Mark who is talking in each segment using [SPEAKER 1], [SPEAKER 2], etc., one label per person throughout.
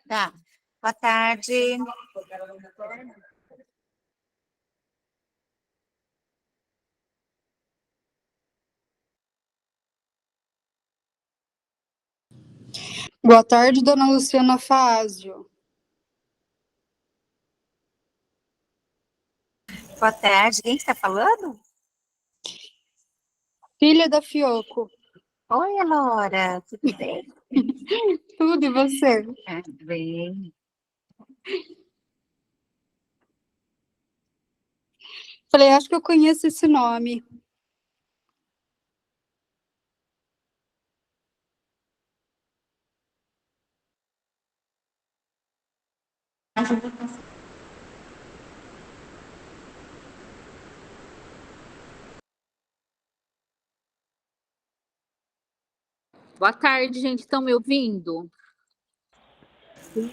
[SPEAKER 1] Tá. Boa tarde.
[SPEAKER 2] Boa tarde, dona Luciana Fázio.
[SPEAKER 1] Boa tarde. Quem está falando?
[SPEAKER 2] Filha da Fioco.
[SPEAKER 1] Oi, Laura. Tudo bem?
[SPEAKER 2] Tudo, e você?
[SPEAKER 1] Tudo bem.
[SPEAKER 2] Falei, acho que eu conheço esse nome.
[SPEAKER 3] Boa tarde, gente. Estão me ouvindo?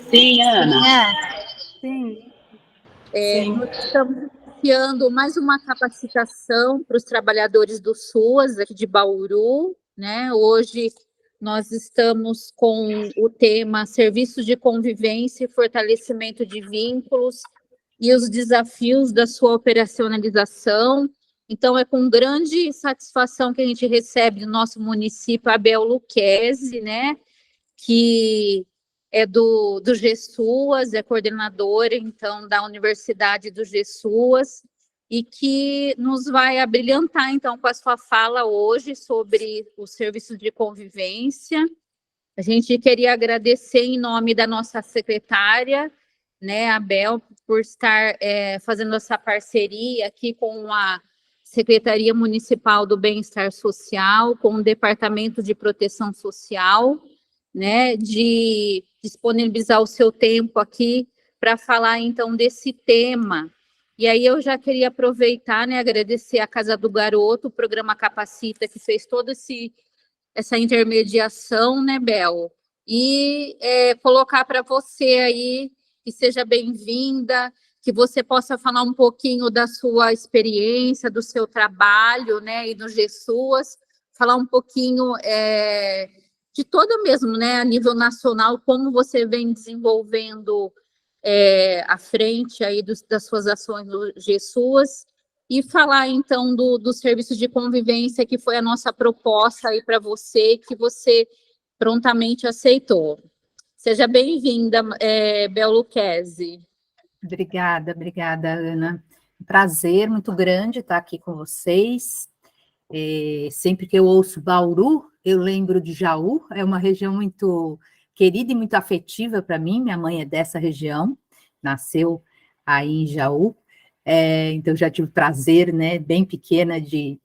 [SPEAKER 4] Sim, Ana.
[SPEAKER 2] Sim.
[SPEAKER 3] Nós estamos iniciando mais uma capacitação para os trabalhadores do SUAS, aqui de Bauru, né? Hoje nós estamos com o tema Serviços de Convivência e Fortalecimento de Vínculos e os desafios da sua operacionalização. Então, é com grande satisfação que a gente recebe do nosso município a Bel Lucchesi, né? Que é do GESUAS, é coordenadora, então, da Universidade do GESUAS, e que nos vai abrilhantar, então, com a sua fala hoje sobre os serviços de convivência. A gente queria agradecer em nome da nossa secretária, né, a Bel, por estar fazendo essa parceria aqui com a Secretaria Municipal do Bem-Estar Social, com o Departamento de Proteção Social, né, de disponibilizar o seu tempo aqui para falar, então, desse tema. E aí eu já queria aproveitar, né, agradecer a Casa do Garoto, o programa Capacita, que fez toda essa intermediação, né, Bel? E colocar para você aí, que seja bem-vinda, que você possa falar um pouquinho da sua experiência, do seu trabalho, né, e no GESUAS, falar um pouquinho de todo mesmo, né, a nível nacional, como você vem desenvolvendo à frente aí das suas ações no GESUAS, e falar, então, do serviço de convivência, que foi a nossa proposta aí para você, que você prontamente aceitou. Seja bem-vinda, Bel Lucchesi.
[SPEAKER 4] Obrigada, Ana. Um prazer muito grande estar aqui com vocês. Sempre que eu ouço Bauru, eu lembro de Jaú, é uma região muito querida e muito afetiva para mim. Minha mãe é dessa região, nasceu aí em Jaú. Então, já tive o prazer, né, bem pequena, de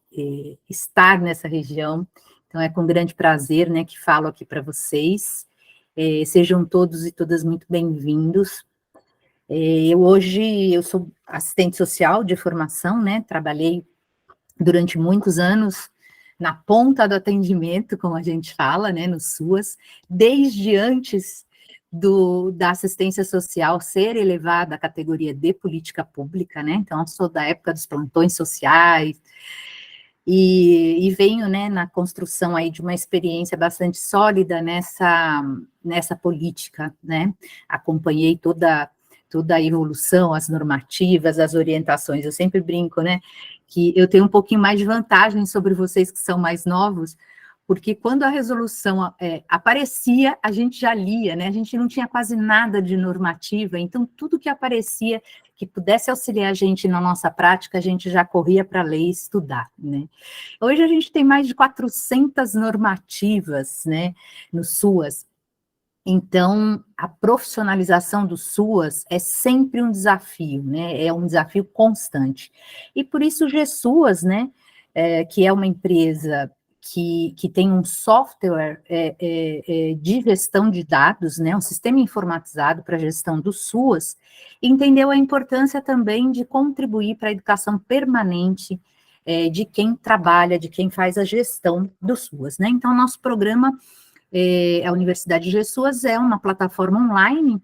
[SPEAKER 4] estar nessa região. Então, é com grande prazer, né, que falo aqui para vocês. Sejam todos e todas muito bem-vindos. Eu sou assistente social de formação, né, trabalhei durante muitos anos na ponta do atendimento, como a gente fala, né, no SUAS, desde antes da assistência social ser elevada à categoria de política pública, né? Então, eu sou da época dos plantões sociais e venho, né, na construção aí de uma experiência bastante sólida nessa política, né? Acompanhei toda a evolução, as normativas, as orientações. Eu sempre brinco, né, que eu tenho um pouquinho mais de vantagem sobre vocês que são mais novos, porque quando a resolução aparecia, a gente já lia, né? A gente não tinha quase nada de normativa, então tudo que aparecia que pudesse auxiliar a gente na nossa prática, a gente já corria para ler e estudar, né? Hoje a gente tem mais de 400 normativas, né, no SUAS. Então, a profissionalização do SUAS é sempre um desafio, né? É um desafio constante. E por isso o GESUAS, né, que é uma empresa que tem um software de gestão de dados, né, um sistema informatizado para a gestão do SUAS, entendeu a importância também de contribuir para a educação permanente de quem trabalha, de quem faz a gestão do SUAS, né? Então, nosso programa, a Universidade de GESUAS é uma plataforma online,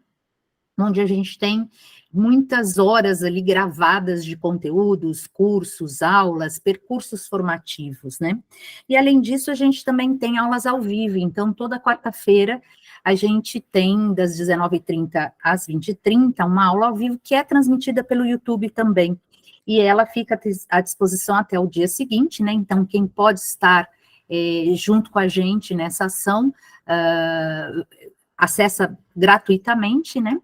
[SPEAKER 4] onde a gente tem muitas horas ali gravadas de conteúdos, cursos, aulas, percursos formativos, né? E além disso, a gente também tem aulas ao vivo, então toda quarta-feira a gente tem das 19h30 às 20h30 uma aula ao vivo que é transmitida pelo YouTube também. E ela fica à disposição até o dia seguinte, né? Então, quem pode estar junto com a gente nessa ação, acessa gratuitamente, né?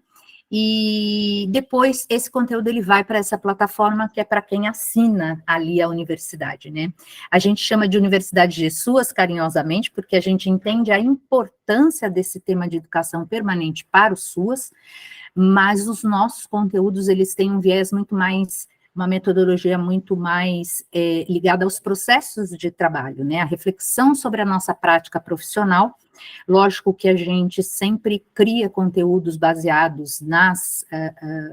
[SPEAKER 4] E depois esse conteúdo ele vai para essa plataforma que é para quem assina ali a universidade, né? A gente chama de Universidade GESUAS carinhosamente, porque a gente entende a importância desse tema de educação permanente para o SUAS, mas os nossos conteúdos, eles têm um viés muito mais, uma metodologia muito mais ligada aos processos de trabalho, né? A reflexão sobre a nossa prática profissional. Lógico que a gente sempre cria conteúdos baseados nas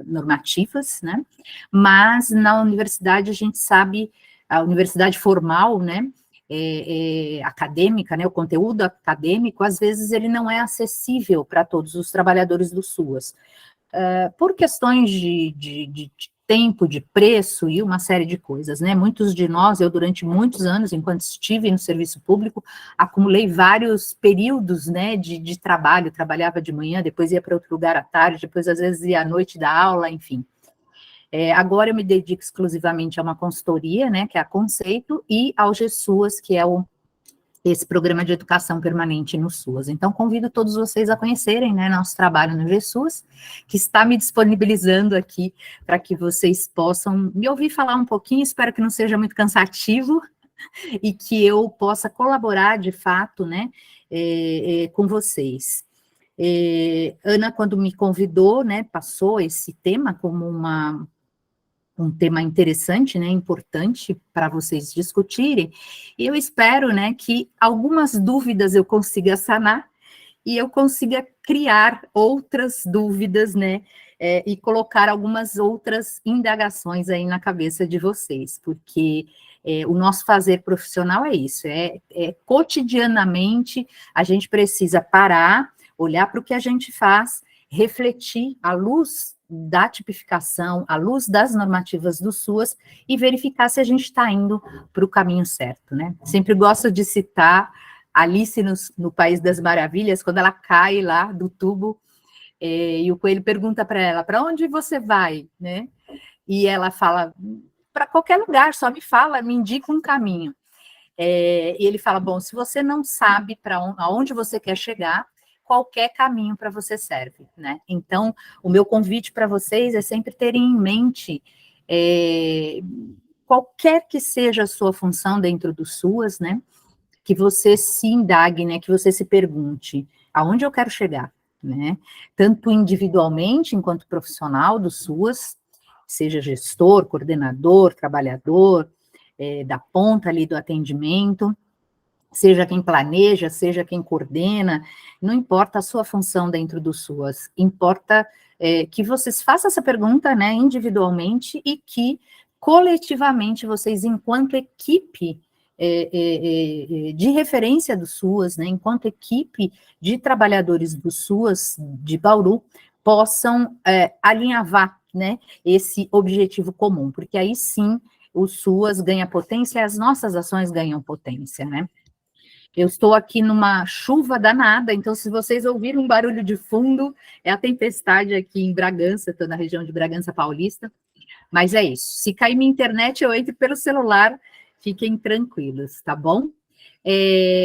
[SPEAKER 4] normativas, né? Mas na universidade a gente sabe, a universidade formal, né? Acadêmica, né? O conteúdo acadêmico, às vezes ele não é acessível para todos os trabalhadores do SUAS. Por questões de tempo, de preço e uma série de coisas, né? Muitos de nós, eu durante muitos anos, enquanto estive no serviço público, acumulei vários períodos, né, de trabalho, trabalhava de manhã, depois ia para outro lugar à tarde, depois às vezes ia à noite da aula, enfim. Agora eu me dedico exclusivamente a uma consultoria, né, que é a Conceito, e ao GESUAS, que é esse programa de educação permanente no SUAS. Então, convido todos vocês a conhecerem, né, nosso trabalho no GESUAS, que está me disponibilizando aqui para que vocês possam me ouvir falar um pouquinho, espero que não seja muito cansativo, e que eu possa colaborar, de fato, né, com vocês. Ana, quando me convidou, né, passou esse tema como um tema interessante, né, importante para vocês discutirem, e eu espero, né, que algumas dúvidas eu consiga sanar, e eu consiga criar outras dúvidas, né, e colocar algumas outras indagações aí na cabeça de vocês, porque o nosso fazer profissional é isso, cotidianamente a gente precisa parar, olhar para o que a gente faz, refletir à luz da tipificação, à luz das normativas do SUAS, e verificar se a gente está indo para o caminho certo, né? Sempre gosto de citar Alice no País das Maravilhas, quando ela cai lá do tubo, e o coelho pergunta para ela, para onde você vai, né? E ela fala, para qualquer lugar, só me fala, me indica um caminho. E ele fala, bom, se você não sabe aonde você quer chegar, qualquer caminho para você serve, né? Então, o meu convite para vocês é sempre terem em mente qualquer que seja a sua função dentro do SUAS, né? Que você se indague, né? Que você se pergunte, aonde eu quero chegar, né? Tanto individualmente, enquanto profissional do SUAS, seja gestor, coordenador, trabalhador, da ponta ali do atendimento, seja quem planeja, seja quem coordena, não importa a sua função dentro do SUAS, importa que vocês façam essa pergunta, né, individualmente, e que coletivamente vocês, enquanto equipe de referência do SUAS, né, enquanto equipe de trabalhadores do SUAS de Bauru, possam alinhavar, né, esse objetivo comum, porque aí sim o SUAS ganha potência e as nossas ações ganham potência, né? Eu estou aqui numa chuva danada, então se vocês ouvirem um barulho de fundo, é a tempestade aqui em Bragança, estou na região de Bragança Paulista, mas é isso. Se cair minha internet, eu entro pelo celular, fiquem tranquilos, tá bom?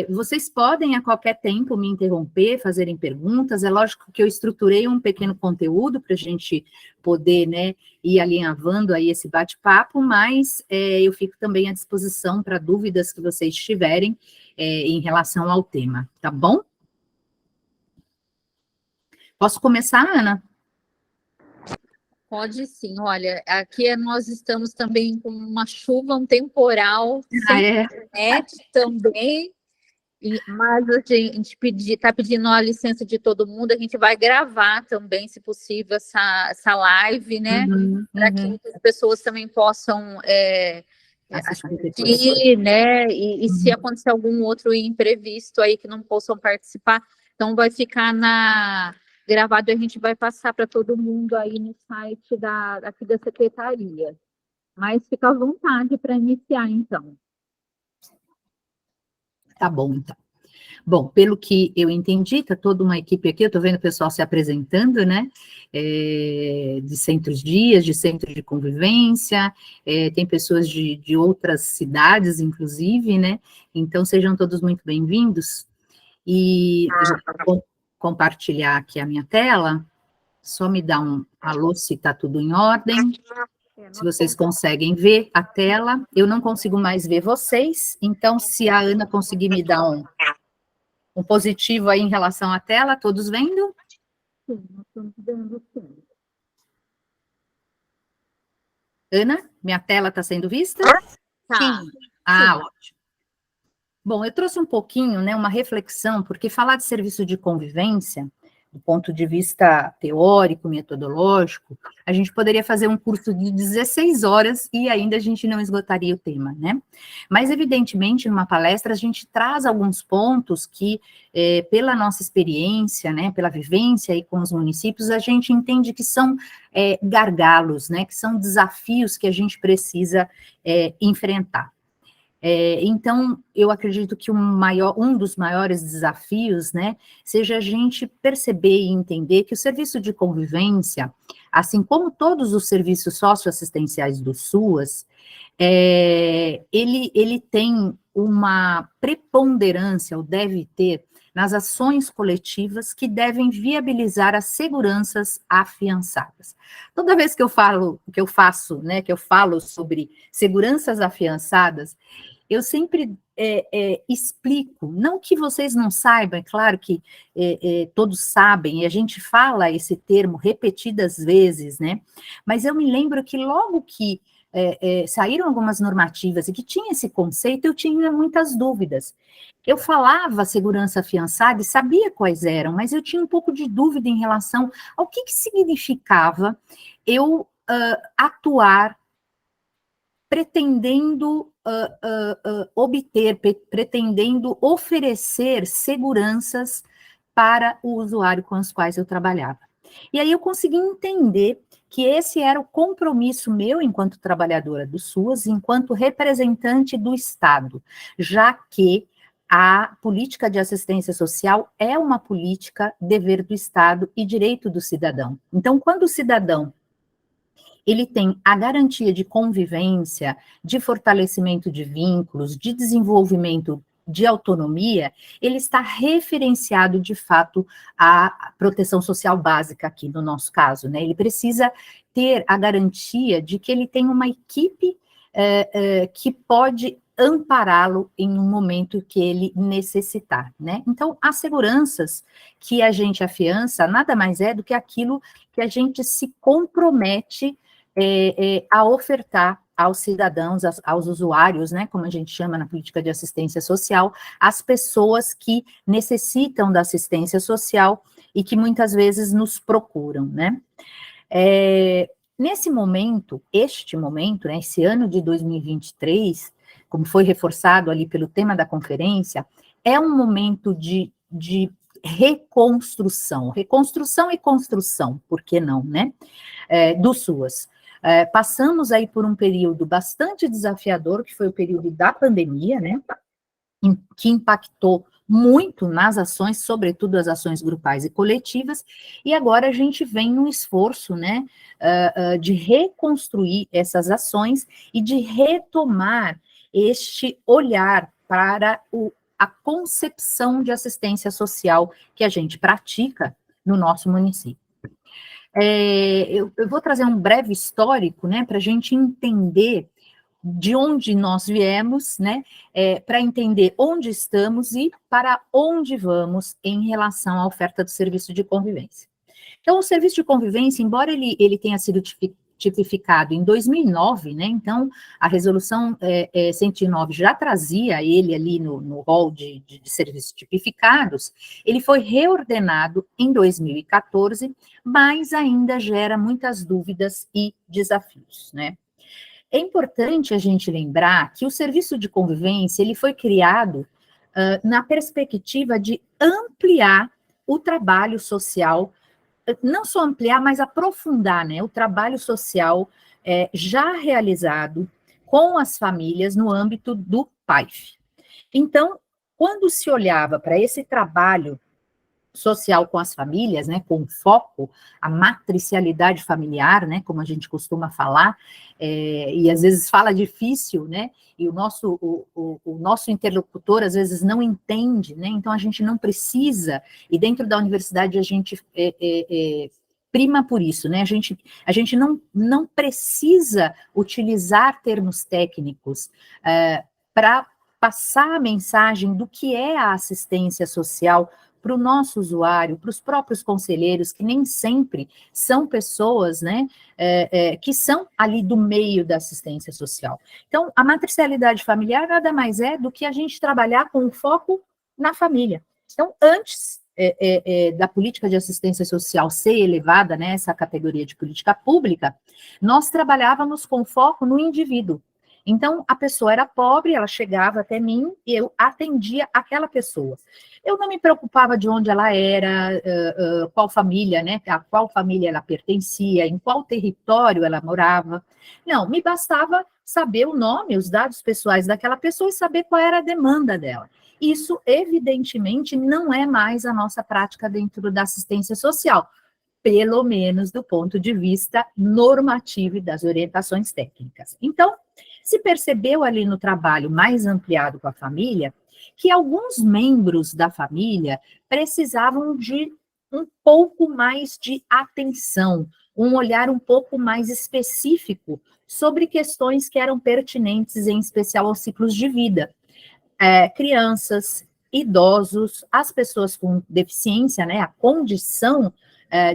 [SPEAKER 4] Vocês podem a qualquer tempo me interromper, fazerem perguntas, é lógico que eu estruturei um pequeno conteúdo para a gente poder, né, ir alinhavando aí esse bate-papo, mas eu fico também à disposição para dúvidas que vocês tiverem em relação ao tema, tá bom? Posso começar, Ana?
[SPEAKER 3] Pode sim, olha, aqui nós estamos também com uma chuva, um temporal, sem internet também, mas a gente está pedindo a licença de todo mundo, a gente vai gravar também, se possível, essa live, né, para que as pessoas também possam assistir, né, e se acontecer algum outro imprevisto aí que não possam participar, então vai ficar gravado, a gente vai passar para todo mundo aí no site aqui da secretaria. Mas fica à vontade para iniciar, então.
[SPEAKER 4] Tá bom, então. Bom, pelo que eu entendi, está toda uma equipe aqui, eu estou vendo o pessoal se apresentando, né? De centros dias, de centro de convivência, tem pessoas de outras cidades, inclusive, né? Então, sejam todos muito bem-vindos. E eu vou compartilhar aqui a minha tela, só me dá um alô se está tudo em ordem. Se vocês conseguem ver a tela, eu não consigo mais ver vocês, então se a Ana conseguir me dar um positivo aí em relação à tela, todos vendo?
[SPEAKER 3] Sim, nós estamos vendo sim.
[SPEAKER 4] Ana, minha tela está sendo vista?
[SPEAKER 3] Tá.
[SPEAKER 4] Ah, ótimo. Bom, eu trouxe um pouquinho, né, uma reflexão, porque falar de serviço de convivência, do ponto de vista teórico, metodológico, a gente poderia fazer um curso de 16 horas e ainda a gente não esgotaria o tema, né? Mas, evidentemente, numa palestra, a gente traz alguns pontos que, pela nossa experiência, né, pela vivência aí com os municípios, a gente entende que são gargalos, né, que são desafios que a gente precisa enfrentar. Então, eu acredito que um dos maiores desafios, né, seja a gente perceber e entender que o serviço de convivência, assim como todos os serviços socioassistenciais do SUAS, ele tem uma preponderância, ou deve ter, nas ações coletivas que devem viabilizar as seguranças afiançadas. Toda vez que eu falo sobre seguranças afiançadas, eu sempre explico, não que vocês não saibam, é claro que todos sabem, e a gente fala esse termo repetidas vezes, né? Mas eu me lembro que logo que saíram algumas normativas e que tinha esse conceito, eu tinha muitas dúvidas. Eu falava segurança afiançada e sabia quais eram, mas eu tinha um pouco de dúvida em relação ao que significava eu atuar pretendendo pretendendo oferecer seguranças para o usuário com os quais eu trabalhava. E aí eu consegui entender que esse era o compromisso meu enquanto trabalhadora do SUAS, enquanto representante do Estado, já que a política de assistência social é uma política dever do Estado e direito do cidadão. Então, quando o cidadão ele tem a garantia de convivência, de fortalecimento de vínculos, de desenvolvimento de autonomia, ele está referenciado, de fato, à proteção social básica aqui, no nosso caso, né? Ele precisa ter a garantia de que ele tem uma equipe que pode ampará-lo em um momento que ele necessitar, né? Então, as seguranças que a gente afiança nada mais é do que aquilo que a gente se compromete a ofertar aos cidadãos, aos usuários, né, como a gente chama na política de assistência social, as pessoas que necessitam da assistência social e que muitas vezes nos procuram, né. Nesse momento, né, esse ano de 2023, como foi reforçado ali pelo tema da conferência, é um momento de reconstrução e construção, por que não, né, do SUAS. Passamos aí por um período bastante desafiador, que foi o período da pandemia, né, que impactou muito nas ações, sobretudo as ações grupais e coletivas, e agora a gente vem num esforço, né, de reconstruir essas ações e de retomar este olhar para a concepção de assistência social que a gente pratica no nosso município. Eu vou trazer um breve histórico, né, para a gente entender de onde nós viemos, né, para entender onde estamos e para onde vamos em relação à oferta do serviço de convivência. Então, o serviço de convivência, embora ele tenha sido tipificado em 2009, né, então a resolução 109 já trazia ele ali no rol de serviços tipificados, ele foi reordenado em 2014, mas ainda gera muitas dúvidas e desafios, né. É importante a gente lembrar que o serviço de convivência, ele foi criado na perspectiva de ampliar o trabalho social, não só ampliar, mas aprofundar, né, o trabalho social já realizado com as famílias no âmbito do PAIF. Então, quando se olhava para esse trabalho social com as famílias, né, com foco, a matricialidade familiar, né, como a gente costuma falar, e às vezes fala difícil, né, e o nosso interlocutor às vezes não entende, né, então a gente não precisa, e dentro da universidade a gente prima por isso, né, a gente não precisa utilizar termos técnicos para passar a mensagem do que é a assistência social para o nosso usuário, para os próprios conselheiros, que nem sempre são pessoas, né, que são ali do meio da assistência social. Então, a matricialidade familiar nada mais é do que a gente trabalhar com o foco na família. Então, antes da política de assistência social ser elevada, né, essa categoria de política pública, nós trabalhávamos com foco no indivíduo. Então, a pessoa era pobre, ela chegava até mim e eu atendia aquela pessoa. Eu não me preocupava de onde ela era, qual família, né, a qual família ela pertencia, em qual território ela morava. Não, me bastava saber o nome, os dados pessoais daquela pessoa e saber qual era a demanda dela. Isso, evidentemente, não é mais a nossa prática dentro da assistência social, pelo menos do ponto de vista normativo e das orientações técnicas. Então, se percebeu ali no trabalho mais ampliado com a família, que alguns membros da família precisavam de um pouco mais de atenção, um olhar um pouco mais específico sobre questões que eram pertinentes, em especial aos ciclos de vida. Crianças, idosos, as pessoas com deficiência, né, a condição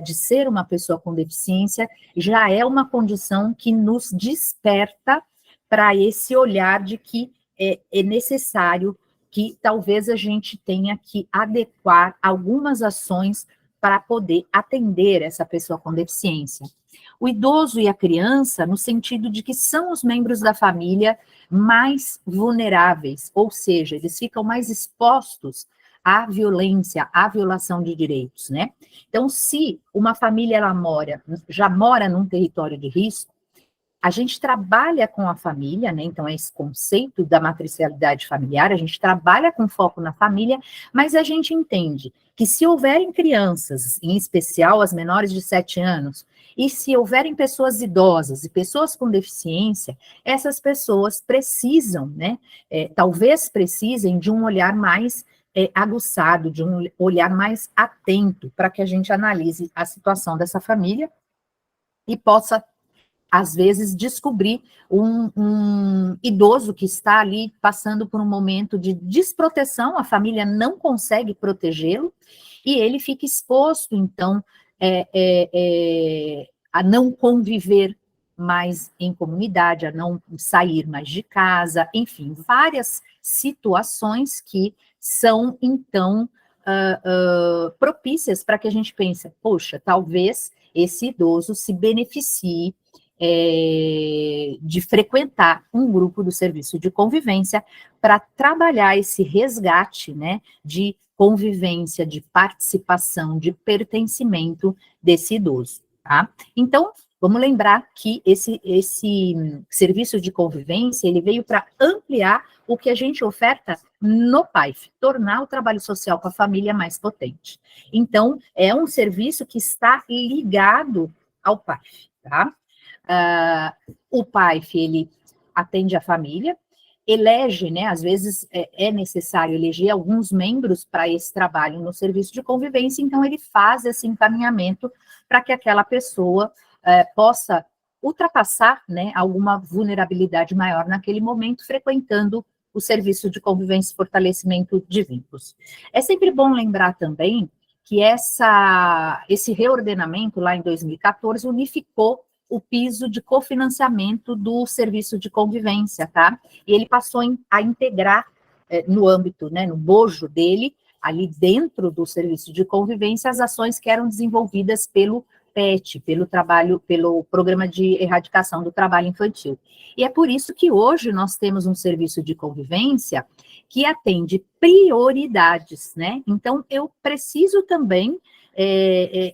[SPEAKER 4] de ser uma pessoa com deficiência já é uma condição que nos desperta para esse olhar de que é necessário que talvez a gente tenha que adequar algumas ações para poder atender essa pessoa com deficiência. O idoso e a criança, no sentido de que são os membros da família mais vulneráveis, ou seja, eles ficam mais expostos à violência, à violação de direitos, né? Então, se uma família já mora num território de risco, a gente trabalha com a família, né? Então, é esse conceito da matricialidade familiar, a gente trabalha com foco na família, mas a gente entende que se houverem crianças, em especial as menores de 7 anos, e se houverem pessoas idosas e pessoas com deficiência, essas pessoas precisam, né? Talvez precisem de um olhar mais aguçado, de um olhar mais atento, para que a gente analise a situação dessa família e possa às vezes, descobrir um idoso que está ali passando por um momento de desproteção, a família não consegue protegê-lo, e ele fica exposto, então, a não conviver mais em comunidade, a não sair mais de casa, enfim, várias situações que são, então, propícias para que a gente pense, poxa, talvez esse idoso se beneficie de frequentar um grupo do serviço de convivência para trabalhar esse resgate, né, de convivência, de participação, de pertencimento desse idoso, tá? Então, vamos lembrar que esse serviço de convivência, ele veio para ampliar o que a gente oferta no PAIF, tornar o trabalho social com a família mais potente. Então, é um serviço que está ligado ao PAIF, tá? O PAIF, ele atende a família, elege, né, às vezes é necessário eleger alguns membros para esse trabalho no serviço de convivência, então ele faz esse encaminhamento para que aquela pessoa possa ultrapassar, né, alguma vulnerabilidade maior naquele momento, frequentando o serviço de convivência e fortalecimento de vínculos. É sempre bom lembrar também que esse reordenamento lá em 2014 unificou o piso de cofinanciamento do serviço de convivência, tá? E ele passou a integrar no âmbito, né, no bojo dele, ali dentro do serviço de convivência, as ações que eram desenvolvidas pelo PET, pelo Programa de Erradicação do Trabalho Infantil. E é por isso que hoje nós temos um serviço de convivência que atende prioridades, né? Então, eu preciso também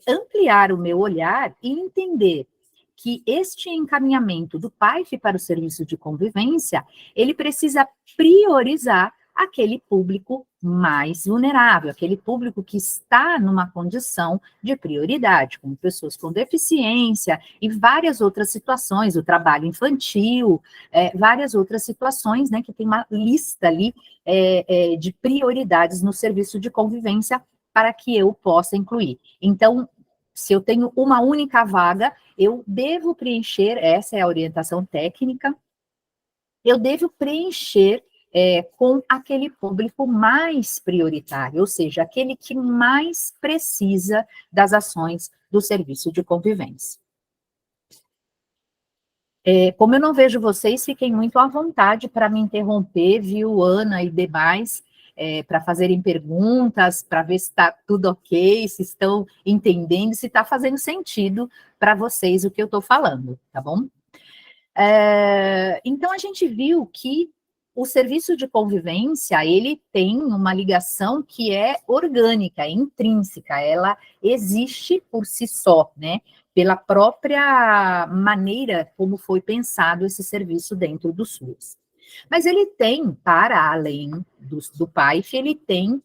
[SPEAKER 4] ampliar o meu olhar e entender que este encaminhamento do PAIF para o serviço de convivência, ele precisa priorizar aquele público mais vulnerável, aquele público que está numa condição de prioridade, como pessoas com deficiência e várias outras situações, o trabalho infantil, várias outras situações, né, que tem uma lista ali de prioridades no serviço de convivência para que eu possa incluir. Então, se eu tenho uma única vaga, eu devo preencher, essa é a orientação técnica, eu devo preencher com aquele público mais prioritário, ou seja, aquele que mais precisa das ações do serviço de convivência. Como eu não vejo vocês, fiquem muito à vontade para me interromper, viu, Ana e demais, para fazerem perguntas, para ver se está tudo ok, se estão entendendo, se está fazendo sentido para vocês o que eu estou falando, tá bom? Então, a gente viu que o serviço de convivência, ele tem uma ligação que é orgânica, é intrínseca, ela existe por si só, né? Pela própria maneira como foi pensado esse serviço dentro do SUS. Mas ele tem, para além do PAIF, ele tem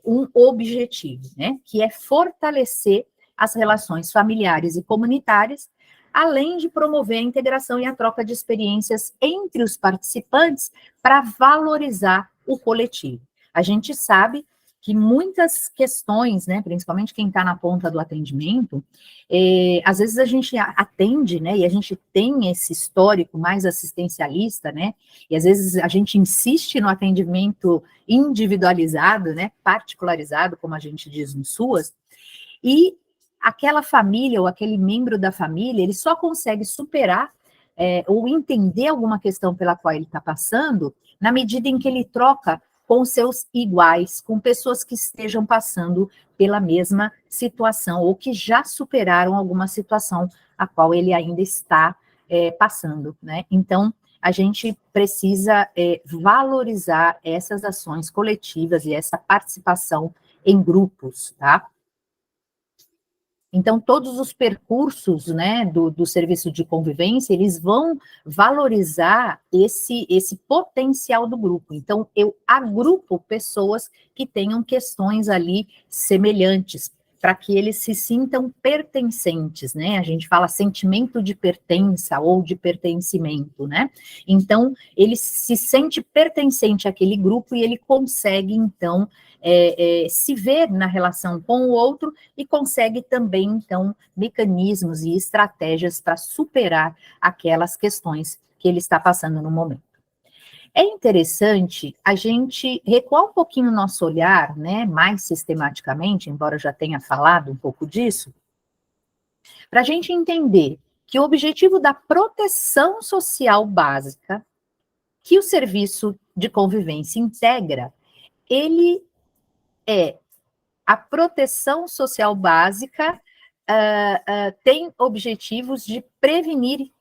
[SPEAKER 4] um objetivo, né? Que é fortalecer as relações familiares e comunitárias, além de promover a integração e a troca de experiências entre os participantes para valorizar o coletivo. A gente sabe que muitas questões, né, principalmente quem está na ponta do atendimento, às vezes a gente atende, né, e a gente tem esse histórico mais assistencialista, né, e às vezes a gente insiste no atendimento individualizado, né, particularizado, como a gente diz no SUAS, e aquela família ou aquele membro da família, ele só consegue superar ou entender alguma questão pela qual ele está passando na medida em que ele troca com seus iguais, com pessoas que estejam passando pela mesma situação ou que já superaram alguma situação a qual ele ainda está passando, né? Então, a gente precisa valorizar essas ações coletivas e essa participação em grupos, tá? Então, todos os percursos, né, do serviço de convivência, eles vão valorizar esse potencial do grupo. Então, eu agrupo pessoas que tenham questões ali semelhantes, para que eles se sintam pertencentes, né? A gente fala sentimento de pertença ou de pertencimento, né? Então, ele se sente pertencente àquele grupo e ele consegue, então, se ver na relação com o outro e consegue também, então, mecanismos e estratégias para superar aquelas questões que ele está passando no momento. É interessante a gente recuar um pouquinho o nosso olhar, né, mais sistematicamente, embora eu já tenha falado um pouco disso, para a gente entender que o objetivo da proteção social básica, que o serviço de convivência integra, ele a proteção social básica tem objetivos de prevenir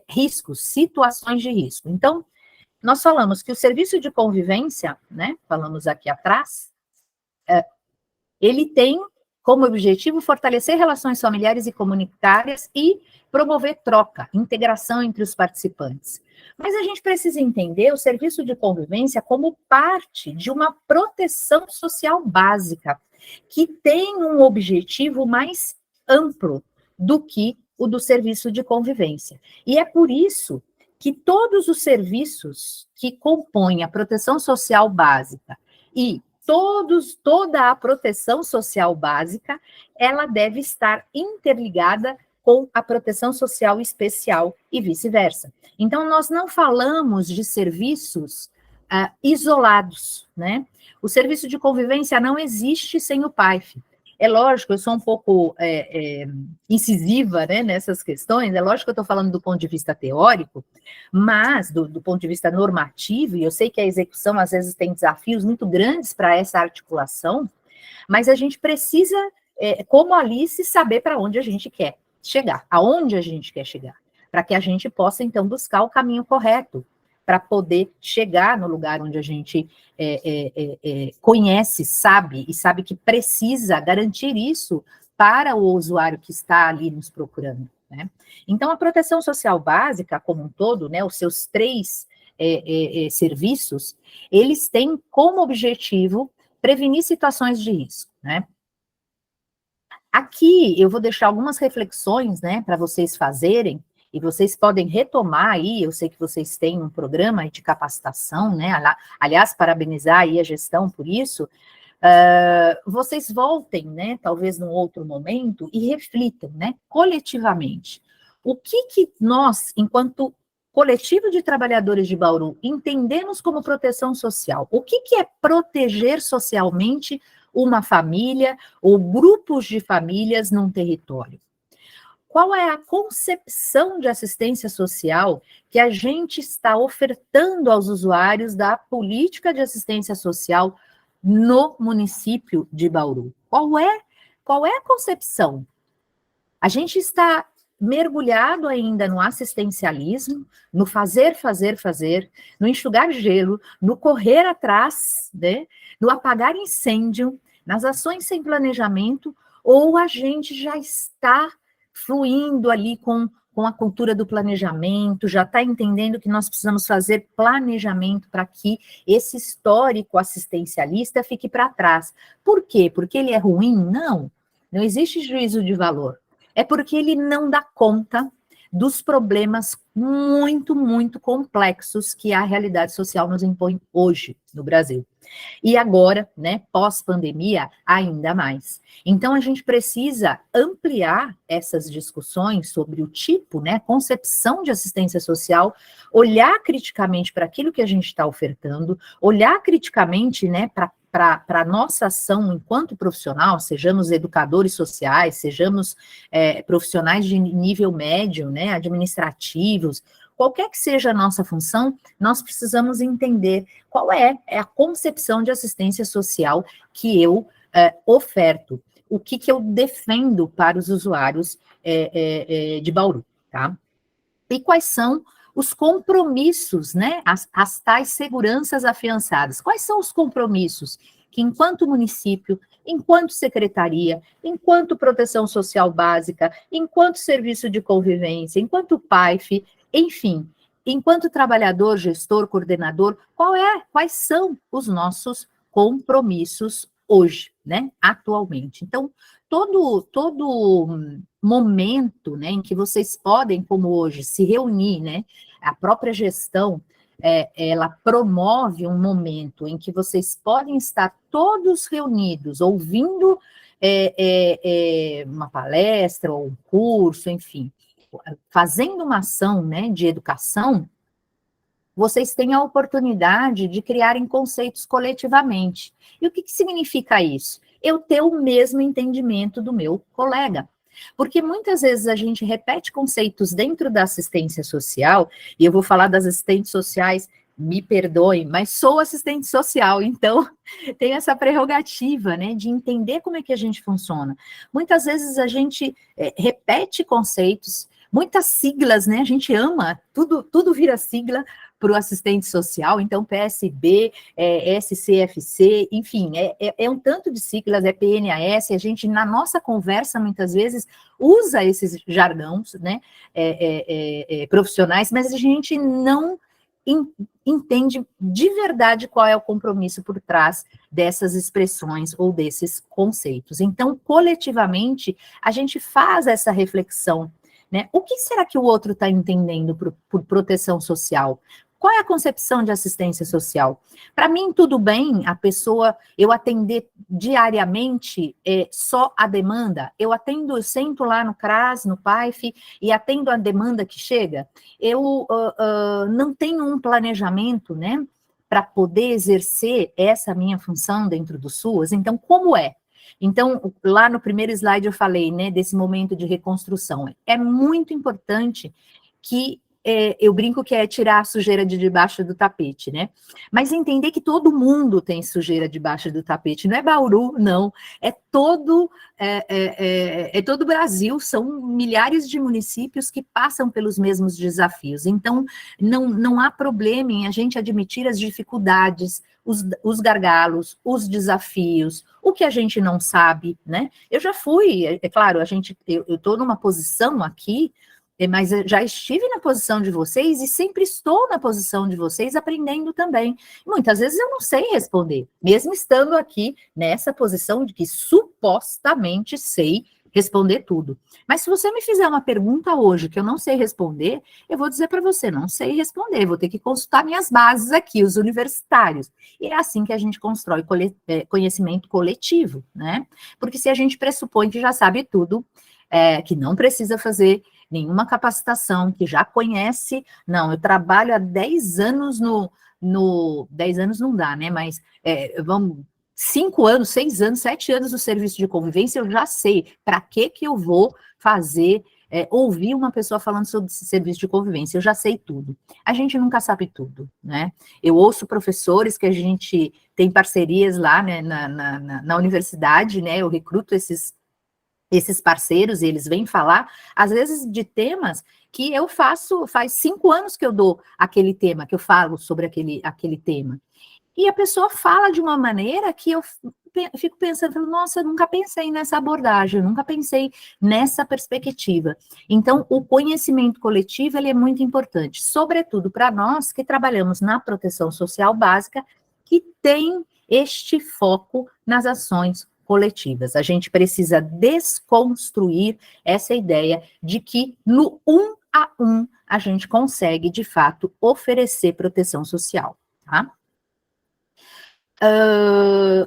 [SPEAKER 4] riscos, situações de risco. Então, nós falamos que o serviço de convivência, né, falamos aqui atrás, ele tem como objetivo fortalecer relações familiares e comunitárias e promover troca, integração entre os participantes. Mas a gente precisa entender o serviço de convivência como parte de uma proteção social básica, que tem um objetivo mais amplo do que o do serviço de convivência. E é por isso que todos os serviços que compõem a proteção social básica e toda a proteção social básica, ela deve estar interligada com a proteção social especial e vice-versa. Então, nós não falamos de serviços isolados, né? O serviço de convivência não existe sem o PAIF. É lógico, eu sou um pouco incisiva, né, nessas questões, é lógico que eu estou falando do ponto de vista teórico, mas do ponto de vista normativo, e eu sei que a execução às vezes tem desafios muito grandes para essa articulação, mas a gente precisa, como Alice, saber para onde a gente quer chegar, aonde a gente quer chegar, para que a gente possa, então, buscar o caminho correto, para poder chegar no lugar onde a gente conhece, sabe, e sabe que precisa garantir isso para o usuário que está ali nos procurando, né? Então, a proteção social básica, como um todo, né, os seus três serviços, eles têm como objetivo prevenir situações de risco, né? Aqui eu vou deixar algumas reflexões, né, para vocês fazerem, e vocês podem retomar aí, eu sei que vocês têm um programa de capacitação, né, aliás, parabenizar aí a gestão por isso, vocês voltem, né, talvez num outro momento, e reflitam, né, coletivamente. O que nós, enquanto coletivo de trabalhadores de Bauru, entendemos como proteção social? O que é proteger socialmente uma família ou grupos de famílias num território? Qual é a concepção de assistência social que a gente está ofertando aos usuários da política de assistência social no município de Bauru? Qual é a concepção? A gente está mergulhado ainda no assistencialismo, no fazer, no enxugar gelo, no correr atrás, né, no apagar incêndio, nas ações sem planejamento, ou a gente já está fluindo ali com a cultura do planejamento, já está entendendo que nós precisamos fazer planejamento para que esse histórico assistencialista fique para trás. Por quê? Porque ele é ruim? Não existe juízo de valor. É porque ele não dá conta dos problemas muito, muito complexos que a realidade social nos impõe hoje no Brasil. E agora, né, pós-pandemia, ainda mais. Então, a gente precisa ampliar essas discussões sobre o tipo, né, concepção de assistência social, olhar criticamente para aquilo que a gente está ofertando, olhar criticamente, né, para a nossa ação enquanto profissional, sejamos educadores sociais, sejamos profissionais de nível médio, né, administrativos, qualquer que seja a nossa função, nós precisamos entender qual é a concepção de assistência social que eu oferto, o que eu defendo para os usuários de Bauru, tá? E quais são os compromissos, né, as tais seguranças afiançadas. Quais são os compromissos que, enquanto município, enquanto secretaria, enquanto proteção social básica, enquanto serviço de convivência, enquanto PAIF, enfim, enquanto trabalhador, gestor, coordenador, quais são os nossos compromissos hoje, né, atualmente? Então, todo momento, né, em que vocês podem, como hoje, se reunir, né, a própria gestão, ela promove um momento em que vocês podem estar todos reunidos, ouvindo uma palestra ou um curso, enfim, fazendo uma ação, né, de educação, vocês têm a oportunidade de criarem conceitos coletivamente. E o que significa isso? Eu ter o mesmo entendimento do meu colega. Porque muitas vezes a gente repete conceitos dentro da assistência social, e eu vou falar das assistentes sociais, me perdoem, mas sou assistente social, então tenho essa prerrogativa, né, de entender como é que a gente funciona. Muitas vezes a gente repete conceitos, muitas siglas, né, a gente ama, tudo vira sigla para o assistente social, então PSB, SCFC, enfim, é um tanto de siglas, é PNAS, a gente, na nossa conversa, muitas vezes, usa esses jargões, né, profissionais, mas a gente não entende de verdade qual é o compromisso por trás dessas expressões ou desses conceitos. Então, coletivamente, a gente faz essa reflexão, né? O que será que o outro está entendendo por proteção social? Qual é a concepção de assistência social? Para mim, tudo bem eu atender diariamente só a demanda? Eu sento lá no CRAS, no PAIF, e atendo a demanda que chega? Eu não tenho um planejamento, né, para poder exercer essa minha função dentro do SUAS? Então, como é? Então, lá no primeiro slide eu falei, né, desse momento de reconstrução. É muito importante que eu brinco que é tirar a sujeira de debaixo do tapete, né? Mas entender que todo mundo tem sujeira debaixo do tapete, não é Bauru, não, é todo o Brasil, são milhares de municípios que passam pelos mesmos desafios, então não há problema em a gente admitir as dificuldades, os gargalos, os desafios, o que a gente não sabe, né? Eu já fui, claro, eu estou numa posição aqui, mas eu já estive na posição de vocês e sempre estou na posição de vocês aprendendo também. Muitas vezes eu não sei responder, mesmo estando aqui nessa posição de que supostamente sei responder tudo. Mas se você me fizer uma pergunta hoje que eu não sei responder, eu vou dizer para você, não sei responder, vou ter que consultar minhas bases aqui, os universitários. E é assim que a gente constrói conhecimento coletivo, né? Porque se a gente pressupõe que já sabe tudo, que não precisa fazer nenhuma capacitação, que já conhece, não, eu trabalho há 10 anos 10 anos não dá, né, mas vamos, 5 anos, 6 anos, 7 anos no serviço de convivência, eu já sei para que eu vou fazer, ouvir uma pessoa falando sobre esse serviço de convivência, eu já sei tudo. A gente nunca sabe tudo, né? Eu ouço professores que a gente tem parcerias lá, né, na universidade, né, eu recruto esses parceiros, e eles vêm falar, às vezes, de temas que eu faço, faz 5 anos que eu dou aquele tema, que eu falo sobre aquele tema. E a pessoa fala de uma maneira que eu fico pensando, nossa, eu nunca pensei nessa abordagem, eu nunca pensei nessa perspectiva. Então, o conhecimento coletivo, ele é muito importante, sobretudo para nós que trabalhamos na proteção social básica, que tem este foco nas ações coletivas. A gente precisa desconstruir essa ideia de que no 1 a 1 a gente consegue, de fato, oferecer proteção social, tá?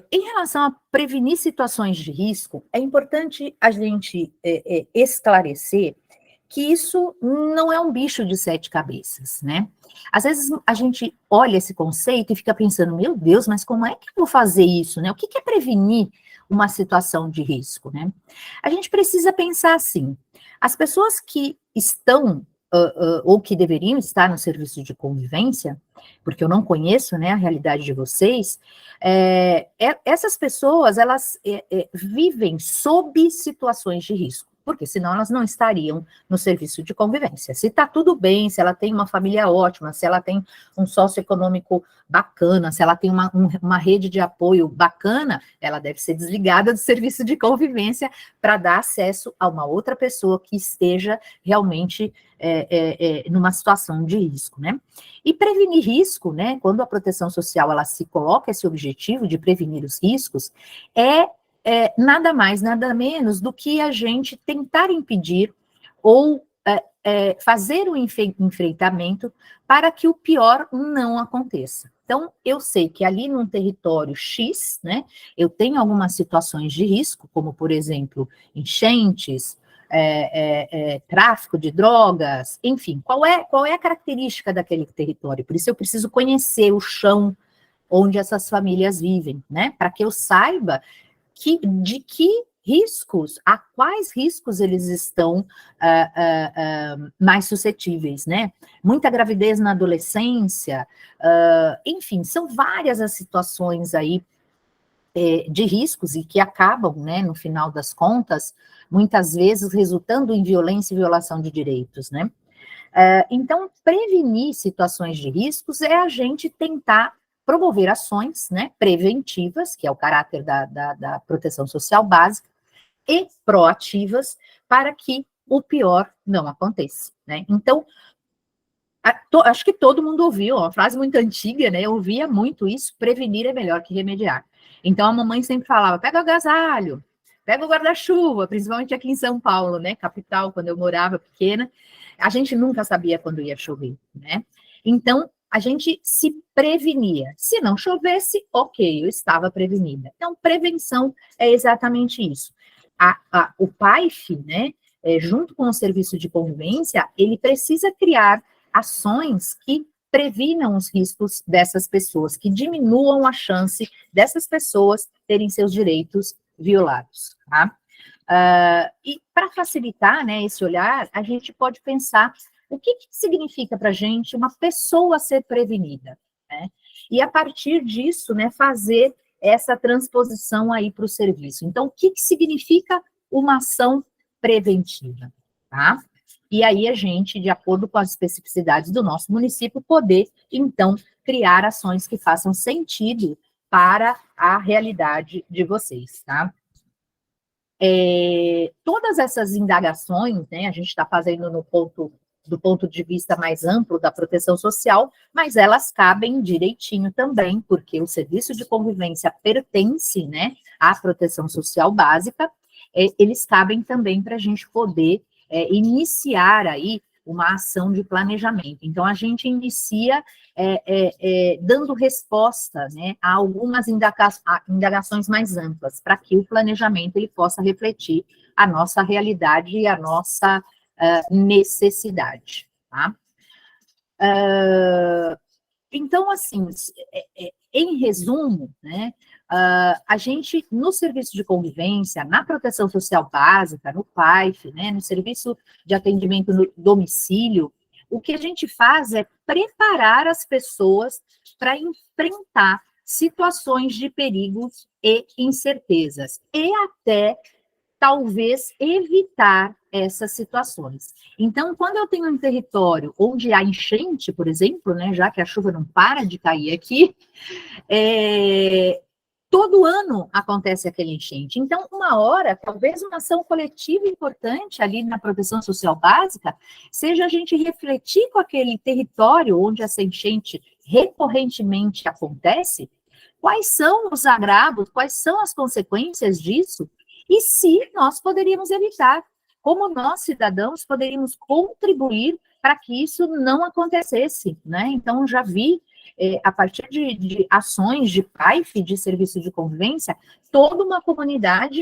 [SPEAKER 4] Em relação a prevenir situações de risco, é importante a gente esclarecer que isso não é um bicho de 7 cabeças, né? Às vezes a gente olha esse conceito e fica pensando, meu Deus, mas como é que eu vou fazer isso, né? O que é prevenir uma situação de risco, né? A gente precisa pensar assim, as pessoas que estão ou que deveriam estar no serviço de convivência, porque eu não conheço, né, a realidade de vocês, essas pessoas, elas vivem sob situações de risco, porque senão elas não estariam no serviço de convivência. Se está tudo bem, se ela tem uma família ótima, se ela tem um socioeconômico bacana, se ela tem uma rede de apoio bacana, ela deve ser desligada do serviço de convivência para dar acesso a uma outra pessoa que esteja realmente numa situação de risco, né? E prevenir risco, né, quando a proteção social ela se coloca esse objetivo de prevenir os riscos, nada mais, nada menos do que a gente tentar impedir ou fazer o enfrentamento para que o pior não aconteça. Então, eu sei que ali num território X, né, eu tenho algumas situações de risco, como, por exemplo, enchentes, tráfico de drogas, enfim, qual é a característica daquele território? Por isso eu preciso conhecer o chão onde essas famílias vivem, né, para que eu saiba de que riscos, a quais riscos eles estão mais suscetíveis, né? Muita gravidez na adolescência, enfim, são várias as situações aí de riscos e que acabam, né, no final das contas, muitas vezes resultando em violência e violação de direitos, né? Então, prevenir situações de riscos é a gente tentar promover ações, né, preventivas, que é o caráter da proteção social básica, e proativas para que o pior não aconteça, né? Então, acho que todo mundo ouviu, uma frase muito antiga, né? Eu ouvia muito isso, prevenir é melhor que remediar. Então, a mamãe sempre falava, pega o agasalho, pega o guarda-chuva, principalmente aqui em São Paulo, né, capital, quando eu morava pequena, a gente nunca sabia quando ia chover, né? Então, a gente se prevenia. Se não chovesse, ok, eu estava prevenida. Então, prevenção é exatamente isso. O PAIF, né, junto com o serviço de convivência, ele precisa criar ações que previnam os riscos dessas pessoas, que diminuam a chance dessas pessoas terem seus direitos violados, tá? E para facilitar, né, esse olhar, a gente pode pensar o que significa para a gente uma pessoa ser prevenida, né? E a partir disso, né, fazer essa transposição aí para o serviço. Então, o que significa uma ação preventiva, tá? E aí a gente, de acordo com as especificidades do nosso município, poder, então, criar ações que façam sentido para a realidade de vocês, tá? Todas essas indagações, né, a gente está fazendo do ponto de vista mais amplo da proteção social, mas elas cabem direitinho também, porque o serviço de convivência pertence, né, à proteção social básica, eles cabem também para a gente poder iniciar aí uma ação de planejamento. Então, a gente inicia dando resposta, né, a algumas indagações mais amplas, para que o planejamento ele possa refletir a nossa realidade e a nossa necessidade, tá? Então, assim, em resumo, né, a gente, no serviço de convivência, na proteção social básica, no PAIF, né, no serviço de atendimento no domicílio, o que a gente faz é preparar as pessoas para enfrentar situações de perigos e incertezas, e até talvez evitar essas situações. Então, quando eu tenho um território onde há enchente, por exemplo, né, já que a chuva não para de cair aqui, todo ano acontece aquele enchente. Então, uma hora, talvez uma ação coletiva importante ali na proteção social básica, seja a gente refletir com aquele território onde essa enchente recorrentemente acontece, quais são os agravos, quais são as consequências disso, e se nós poderíamos evitar, como nós, cidadãos, poderíamos contribuir para que isso não acontecesse, né? Então, já vi, a partir de ações de PAIF, de serviço de convivência, toda uma comunidade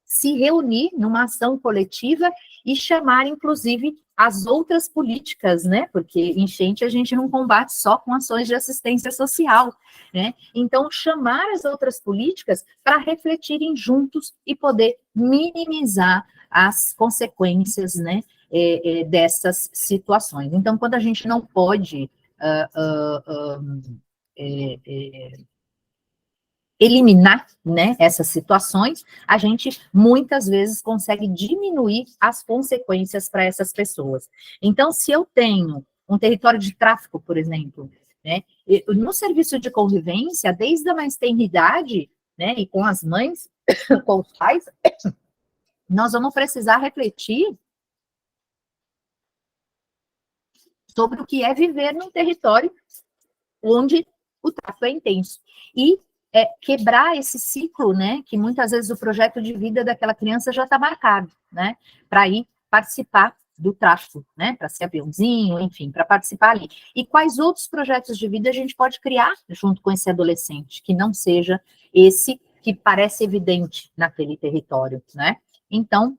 [SPEAKER 4] se reunir numa ação coletiva e chamar, inclusive, as outras políticas, né? Porque enchente a gente não combate só com ações de assistência social, né? Então, chamar as outras políticas para refletirem juntos e poder minimizar as consequências, né, dessas situações. Então, quando a gente não pode eliminar, né, essas situações, a gente muitas vezes consegue diminuir as consequências para essas pessoas. Então, se eu tenho um território de tráfico, por exemplo, né, no serviço de convivência, desde a mais tenra idade, né, e com as mães, com os pais, nós vamos precisar refletir sobre o que é viver num território onde o tráfico é intenso. E quebrar esse ciclo, né, que muitas vezes o projeto de vida daquela criança já está marcado, né, para ir participar do tráfico, né, para ser aviãozinho, enfim, para participar ali. E quais outros projetos de vida a gente pode criar junto com esse adolescente, que não seja esse que parece evidente naquele território, né? Então,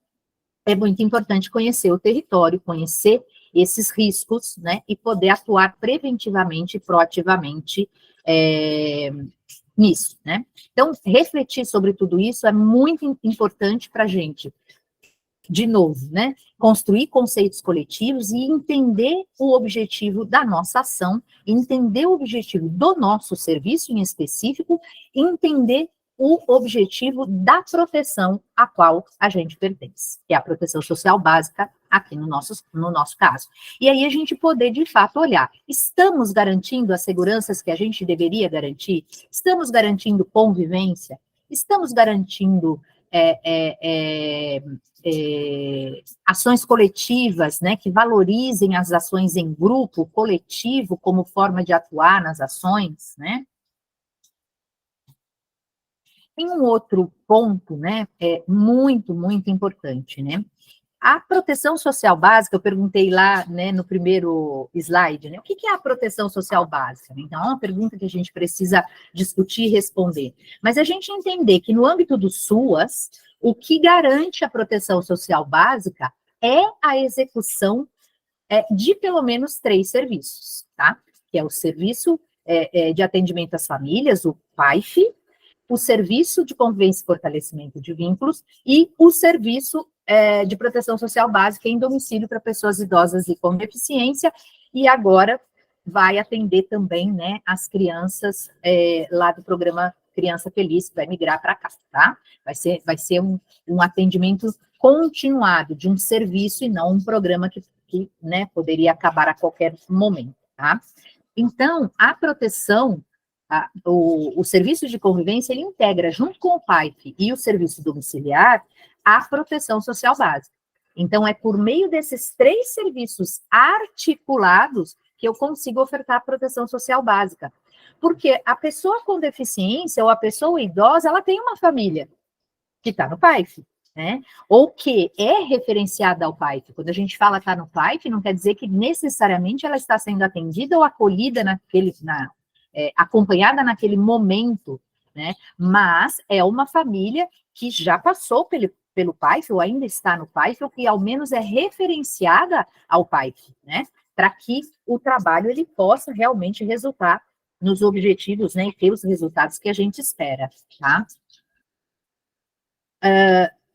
[SPEAKER 4] é muito importante conhecer o território, conhecer esses riscos, né, e poder atuar preventivamente e proativamente nisso, né? Então, refletir sobre tudo isso é muito importante para a gente, de novo, né, construir conceitos coletivos e entender o objetivo da nossa ação, entender o objetivo do nosso serviço em específico, entender o objetivo da proteção a qual a gente pertence, que é a proteção social básica, aqui no nosso caso. E aí a gente poder, de fato, olhar, estamos garantindo as seguranças que a gente deveria garantir? Estamos garantindo convivência? Estamos garantindo ações coletivas, né, que valorizem as ações em grupo, coletivo, como forma de atuar nas ações, né? Tem um outro ponto, né, muito, muito importante, né? A proteção social básica, eu perguntei lá, né, no primeiro slide, né, o que é a proteção social básica? Então, é uma pergunta que a gente precisa discutir e responder. Mas a gente entender que no âmbito do SUAS, o que garante a proteção social básica é a execução de pelo menos 3 serviços, tá? Que é o serviço de atendimento às famílias, o PAIF, o serviço de convivência e fortalecimento de vínculos e o serviço de proteção social básica em domicílio para pessoas idosas e com deficiência, e agora vai atender também, né, as crianças lá do programa Criança Feliz, que vai migrar para cá, tá? Vai ser um atendimento continuado de um serviço e não um programa que né, poderia acabar a qualquer momento, tá? Então, a proteção o serviço de convivência, ele integra, junto com o PAIF e o serviço domiciliar, a proteção social básica. Então, é por meio desses 3 serviços articulados que eu consigo ofertar a proteção social básica. Porque a pessoa com deficiência ou a pessoa idosa, ela tem uma família que está no PAIF, né? Ou que é referenciada ao PAIF. Quando a gente fala está no PAIF, não quer dizer que necessariamente ela está sendo atendida ou acolhida acompanhada naquele momento, né? Mas é uma família que já passou pelo PAIF, ou ainda está no PAIF, ou que ao menos é referenciada ao PAIF, né? Para que o trabalho ele possa realmente resultar nos objetivos, né? E ter os resultados que a gente espera, tá?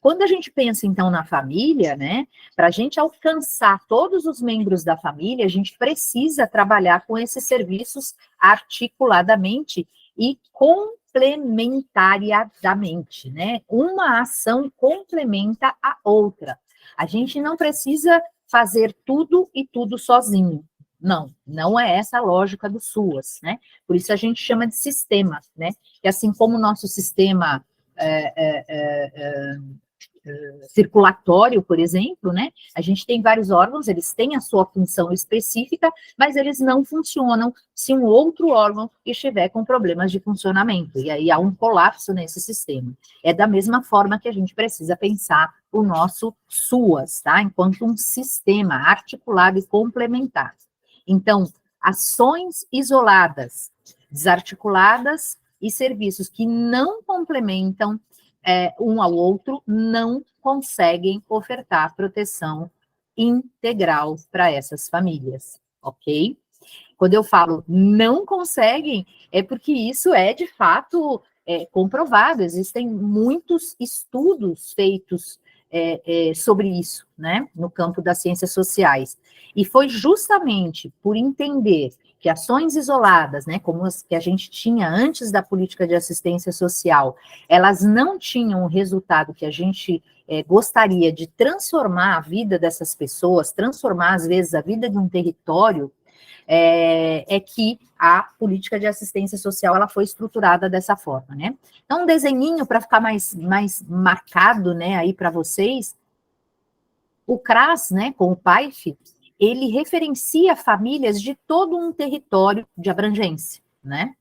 [SPEAKER 4] Quando a gente pensa, então, na família, né, para a gente alcançar todos os membros da família, a gente precisa trabalhar com esses serviços articuladamente e complementariamente, né? Uma ação complementa a outra. A gente não precisa fazer tudo e tudo sozinho. Não é essa a lógica do SUAS, né? Por isso a gente chama de sistema, né? E assim como o nosso sistema circulatório, por exemplo, né? A gente tem vários órgãos, eles têm a sua função específica, mas eles não funcionam se um outro órgão estiver com problemas de funcionamento, e aí há um colapso nesse sistema. É da mesma forma que a gente precisa pensar o nosso SUAS, tá? Enquanto um sistema articulado e complementar. Então, ações isoladas, desarticuladas e serviços que não complementam um ao outro, não conseguem ofertar proteção integral para essas famílias, ok? Quando eu falo não conseguem, é porque isso é, de fato, comprovado. Existem muitos estudos feitos sobre isso, né, no campo das ciências sociais. E foi justamente por entender que ações isoladas, né, como as que a gente tinha antes da política de assistência social, elas não tinham o resultado que a gente gostaria de transformar a vida dessas pessoas, transformar, às vezes, a vida de um território, que a política de assistência social ela foi estruturada dessa forma, né? Então, um desenhinho para ficar mais marcado, né, aí para vocês, o CRAS, né, com o PAIF, ele referencia famílias de todo um território de abrangência, né?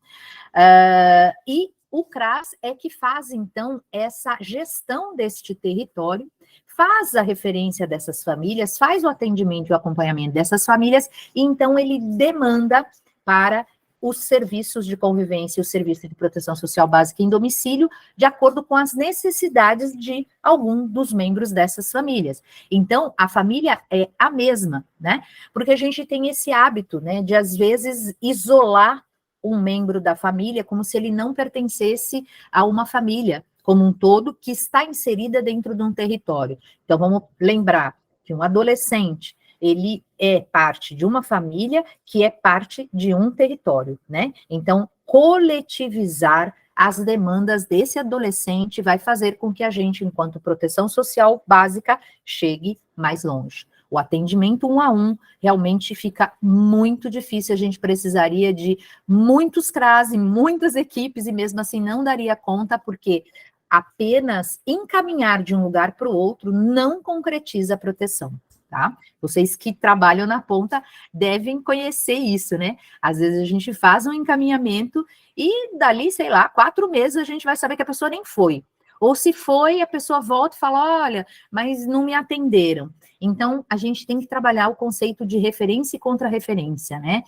[SPEAKER 4] E o CRAS é que faz, então, essa gestão deste território, faz a referência dessas famílias, faz o atendimento e o acompanhamento dessas famílias, e então ele demanda para os serviços de convivência e o serviço de proteção social básica em domicílio, de acordo com as necessidades de algum dos membros dessas famílias. Então, a família é a mesma, né? Porque a gente tem esse hábito, né, de, às vezes, isolar um membro da família como se ele não pertencesse a uma família como um todo que está inserida dentro de um território. Então, vamos lembrar que um adolescente, ele é parte de uma família que é parte de um território, né? Então, coletivizar as demandas desse adolescente vai fazer com que a gente, enquanto proteção social básica, chegue mais longe. O atendimento 1 a 1 realmente fica muito difícil, a gente precisaria de muitos CRAS e muitas equipes, e mesmo assim não daria conta, porque apenas encaminhar de um lugar para o outro não concretiza a proteção, tá? Vocês que trabalham na ponta devem conhecer isso, né? Às vezes a gente faz um encaminhamento e dali, sei lá, 4 meses a gente vai saber que a pessoa nem foi. Ou se foi, a pessoa volta e fala, olha, mas não me atenderam. Então, a gente tem que trabalhar o conceito de referência e contra-referência, né?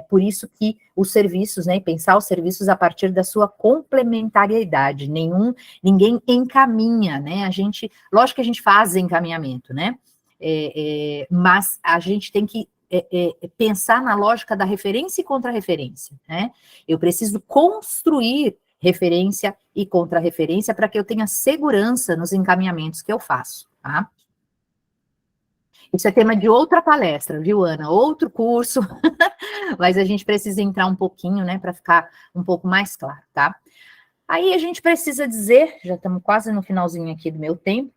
[SPEAKER 4] Por isso que os serviços, né, pensar os serviços a partir da sua complementariedade, ninguém encaminha, né? Lógico que a gente faz encaminhamento, né? Mas a gente tem que pensar na lógica da referência e contra-referência, né? Eu preciso construir referência e contra-referência para que eu tenha segurança nos encaminhamentos que eu faço, tá? Isso é tema de outra palestra, viu, Ana? Outro curso, mas a gente precisa entrar um pouquinho, né, para ficar um pouco mais claro, tá? Aí a gente precisa dizer, já estamos quase no finalzinho aqui do meu tempo,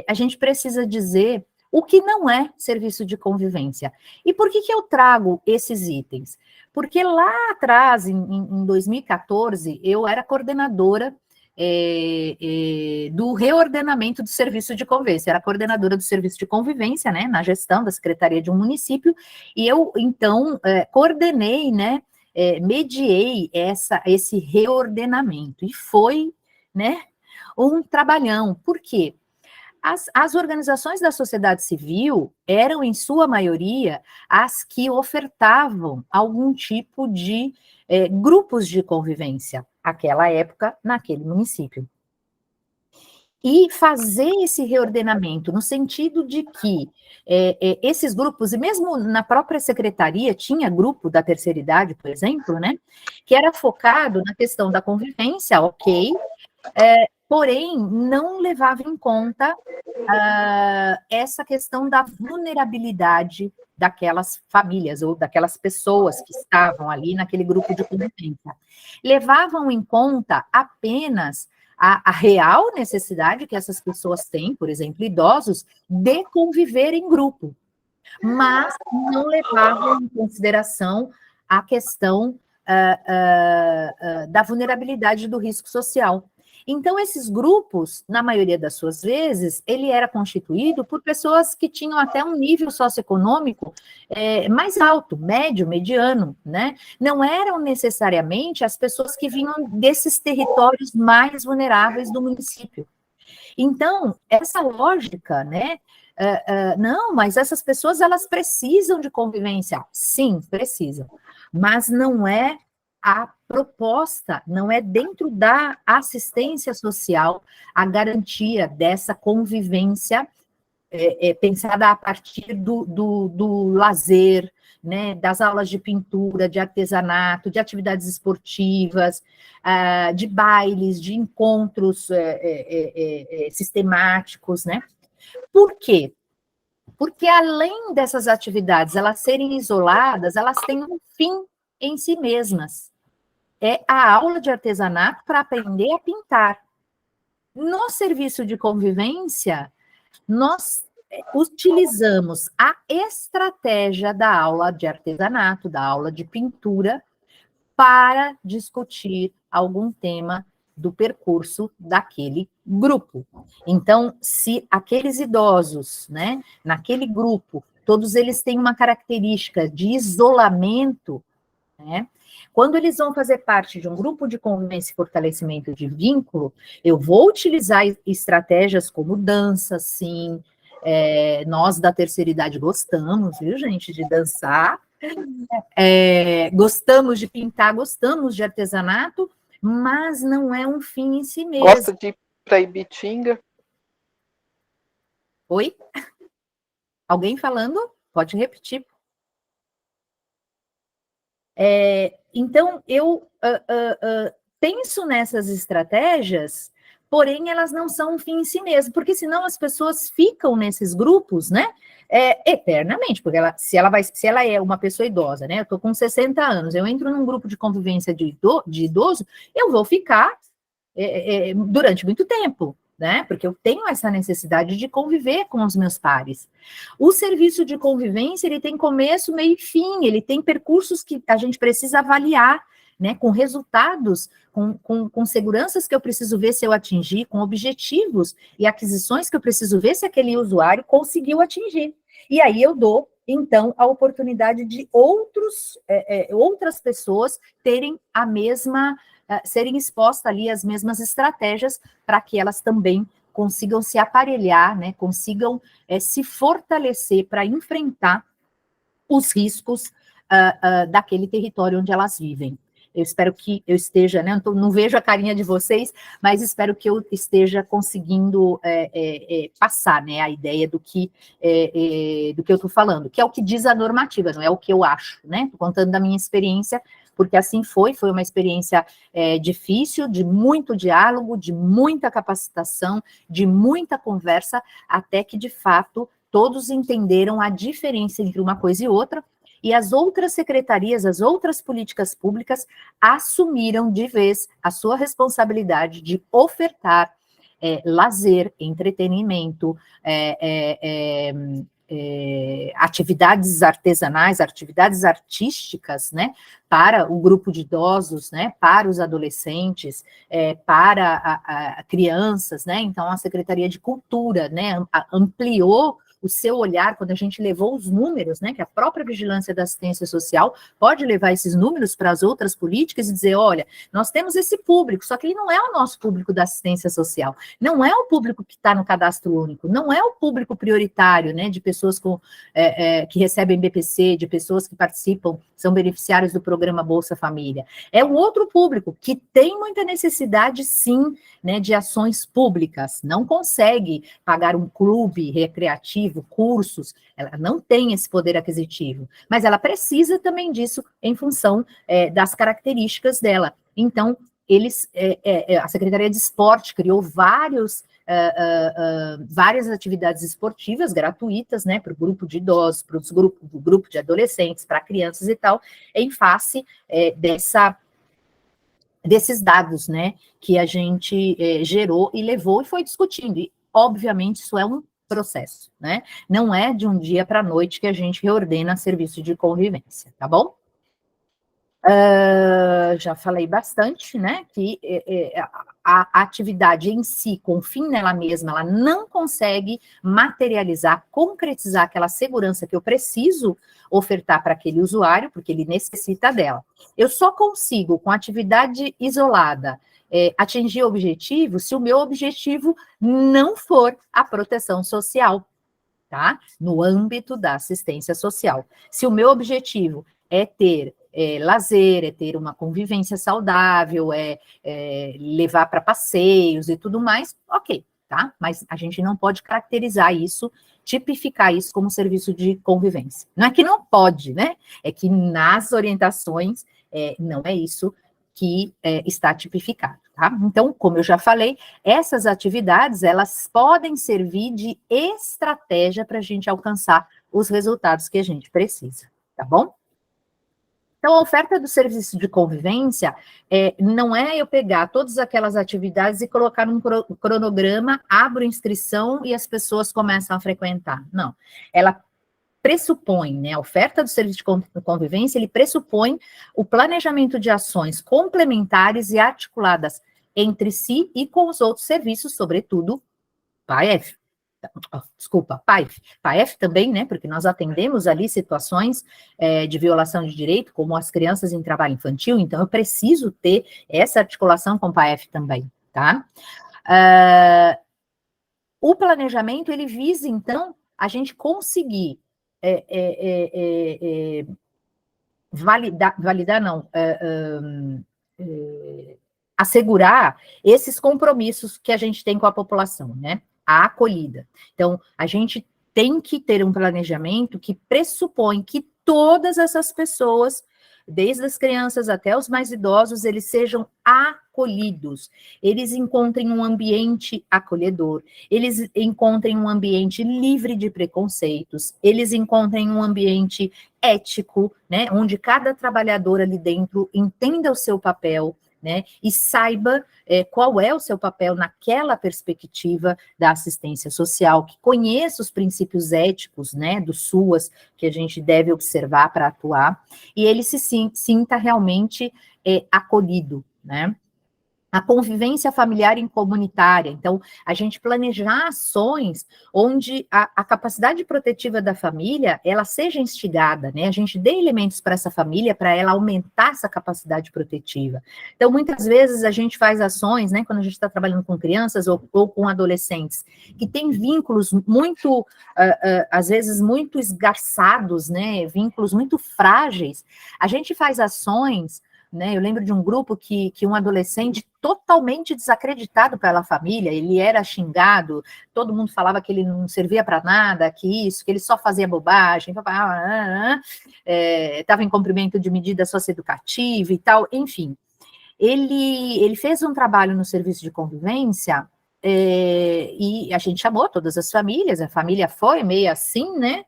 [SPEAKER 4] a gente precisa dizer o que não é serviço de convivência. E por que eu trago esses itens? Porque lá atrás, em 2014, eu era coordenadora do reordenamento do serviço de convivência, era coordenadora do serviço de convivência, né, na gestão da secretaria de um município, e eu, então, coordenei, né, mediei esse reordenamento, e foi, né, um trabalhão. Por quê? As organizações da sociedade civil eram, em sua maioria, as que ofertavam algum tipo de grupos de convivência, naquela época, naquele município. E fazer esse reordenamento no sentido de que esses grupos, e mesmo na própria secretaria, tinha grupo da terceira idade, por exemplo, né, que era focado na questão da convivência, ok, porém, não levava em conta essa questão da vulnerabilidade daquelas famílias ou daquelas pessoas que estavam ali naquele grupo de convivência. Levavam em conta apenas a real necessidade que essas pessoas têm, por exemplo, idosos, de conviver em grupo, mas não levavam em consideração a questão da vulnerabilidade do risco social. Então, esses grupos, na maioria das suas vezes, ele era constituído por pessoas que tinham até um nível socioeconômico mais alto, médio, mediano, né? Não eram necessariamente as pessoas que vinham desses territórios mais vulneráveis do município. Então, essa lógica, né? Não, mas essas pessoas, elas precisam de convivência. Sim, precisam. Mas não é a proposta, não é dentro da assistência social a garantia dessa convivência pensada a partir do lazer, né, das aulas de pintura, de artesanato, de atividades esportivas, de bailes, de encontros sistemáticos, né? Por quê? Porque além dessas atividades elas serem isoladas, elas têm um fim em si mesmas. É a aula de artesanato para aprender a pintar. No serviço de convivência, nós utilizamos a estratégia da aula de artesanato, da aula de pintura, para discutir algum tema do percurso daquele grupo. Então, se aqueles idosos, né, naquele grupo, todos eles têm uma característica de isolamento, né? Quando eles vão fazer parte de um grupo de convivência e fortalecimento de vínculo, eu vou utilizar estratégias como dança, sim. Nós da terceira idade gostamos, viu, gente, de dançar. Gostamos de pintar, gostamos de artesanato, mas não é um fim em si mesmo.
[SPEAKER 5] Gosta de ir para Ibitinga?
[SPEAKER 4] Oi? Alguém falando? Pode repetir. Então, eu penso nessas estratégias, porém, elas não são um fim em si mesmo, porque senão as pessoas ficam nesses grupos, né, eternamente, porque se ela é uma pessoa idosa, né, eu estou com 60 anos, eu entro num grupo de convivência de idoso, eu vou ficar durante muito tempo, né, porque eu tenho essa necessidade de conviver com os meus pares. O serviço de convivência, ele tem começo, meio e fim, ele tem percursos que a gente precisa avaliar, né, com resultados, com seguranças que eu preciso ver se eu atingi, com objetivos e aquisições que eu preciso ver se aquele usuário conseguiu atingir. E aí eu dou, então, a oportunidade de outras pessoas terem a mesma, serem expostas ali às mesmas estratégias para que elas também consigam se aparelhar, né, consigam se fortalecer para enfrentar os riscos daquele território onde elas vivem. Eu espero que eu esteja, né, não vejo a carinha de vocês, mas espero que eu esteja conseguindo passar, né, a ideia do que eu estou falando, que é o que diz a normativa, não é o que eu acho, né, estou contando da minha experiência, porque assim foi uma experiência difícil, de muito diálogo, de muita capacitação, de muita conversa, até que, de fato, todos entenderam a diferença entre uma coisa e outra, e as outras secretarias, as outras políticas públicas assumiram de vez a sua responsabilidade de ofertar lazer, entretenimento, atividades artesanais, atividades artísticas, né, para o grupo de idosos, né, para os adolescentes, para crianças, né, então a Secretaria de Cultura, né, ampliou o seu olhar quando a gente levou os números, né, que a própria Vigilância da Assistência Social pode levar esses números para as outras políticas e dizer, olha, nós temos esse público, só que ele não é o nosso público da assistência social, não é o público que está no cadastro único, não é o público prioritário, né, de pessoas que recebem BPC, de pessoas que participam, são beneficiários do programa Bolsa Família, é o outro público que tem muita necessidade, sim, né, de ações públicas, não consegue pagar um clube recreativo, cursos, ela não tem esse poder aquisitivo, mas ela precisa também disso em função das características dela. Então, a Secretaria de Esporte criou várias atividades esportivas gratuitas, né, para o grupo de idosos, para o grupo de adolescentes, para crianças e tal, em face desses dados, né, que a gente gerou e levou e foi discutindo. E, obviamente, isso é um processo, né? Não é de um dia para a noite que a gente reordena serviço de convivência, tá bom? Já falei bastante, né, que a atividade em si, com fim nela mesma, ela não consegue materializar, concretizar aquela segurança que eu preciso ofertar para aquele usuário, porque ele necessita dela. Eu só consigo, com atividade isolada, atingir o objetivo se o meu objetivo não for a proteção social, tá? No âmbito da assistência social. Se o meu objetivo é ter lazer, é ter uma convivência saudável, levar para passeios e tudo mais, ok, tá? Mas a gente não pode caracterizar isso, tipificar isso como serviço de convivência. Não é que não pode, né? É que nas orientações não é isso que está tipificado, tá? Então, como eu já falei, essas atividades, elas podem servir de estratégia para a gente alcançar os resultados que a gente precisa, tá bom? Então, a oferta do serviço de convivência não é eu pegar todas aquelas atividades e colocar num cronograma, abro inscrição e as pessoas começam a frequentar. Não, ela pressupõe, né, a oferta do serviço de convivência, ele pressupõe o planejamento de ações complementares e articuladas entre si e com os outros serviços, sobretudo PAEF. Desculpa, PAEF. PAEF também, né, porque nós atendemos ali situações de violação de direito, como as crianças em trabalho infantil, então eu preciso ter essa articulação com o PAEF também, tá? O planejamento, ele visa, então, a gente conseguir assegurar esses compromissos que a gente tem com a população, né? A acolhida. Então, a gente tem que ter um planejamento que pressupõe que todas essas pessoas, desde as crianças até os mais idosos, eles sejam acolhidos, eles encontrem um ambiente acolhedor, eles encontrem um ambiente livre de preconceitos, eles encontrem um ambiente ético, né, onde cada trabalhador ali dentro entenda o seu papel, né, e saiba qual é o seu papel naquela perspectiva da assistência social, que conheça os princípios éticos, né, do SUAS, que a gente deve observar para atuar, e ele se sinta realmente acolhido, né. A convivência familiar e comunitária, então, a gente planejar ações onde a capacidade protetiva da família, ela seja instigada, né, a gente dê elementos para essa família, para ela aumentar essa capacidade protetiva. Então, muitas vezes a gente faz ações, né, quando a gente está trabalhando com crianças ou com adolescentes, que tem vínculos muito, às vezes, muito esgarçados, né, vínculos muito frágeis, a gente faz ações, né, eu lembro de um grupo que um adolescente totalmente desacreditado pela família, ele era xingado, todo mundo falava que ele não servia para nada, que ele só fazia bobagem, estava em cumprimento de medida socioeducativa e tal, enfim. Ele fez um trabalho no serviço de convivência e a gente chamou todas as famílias, a família foi meio assim, né?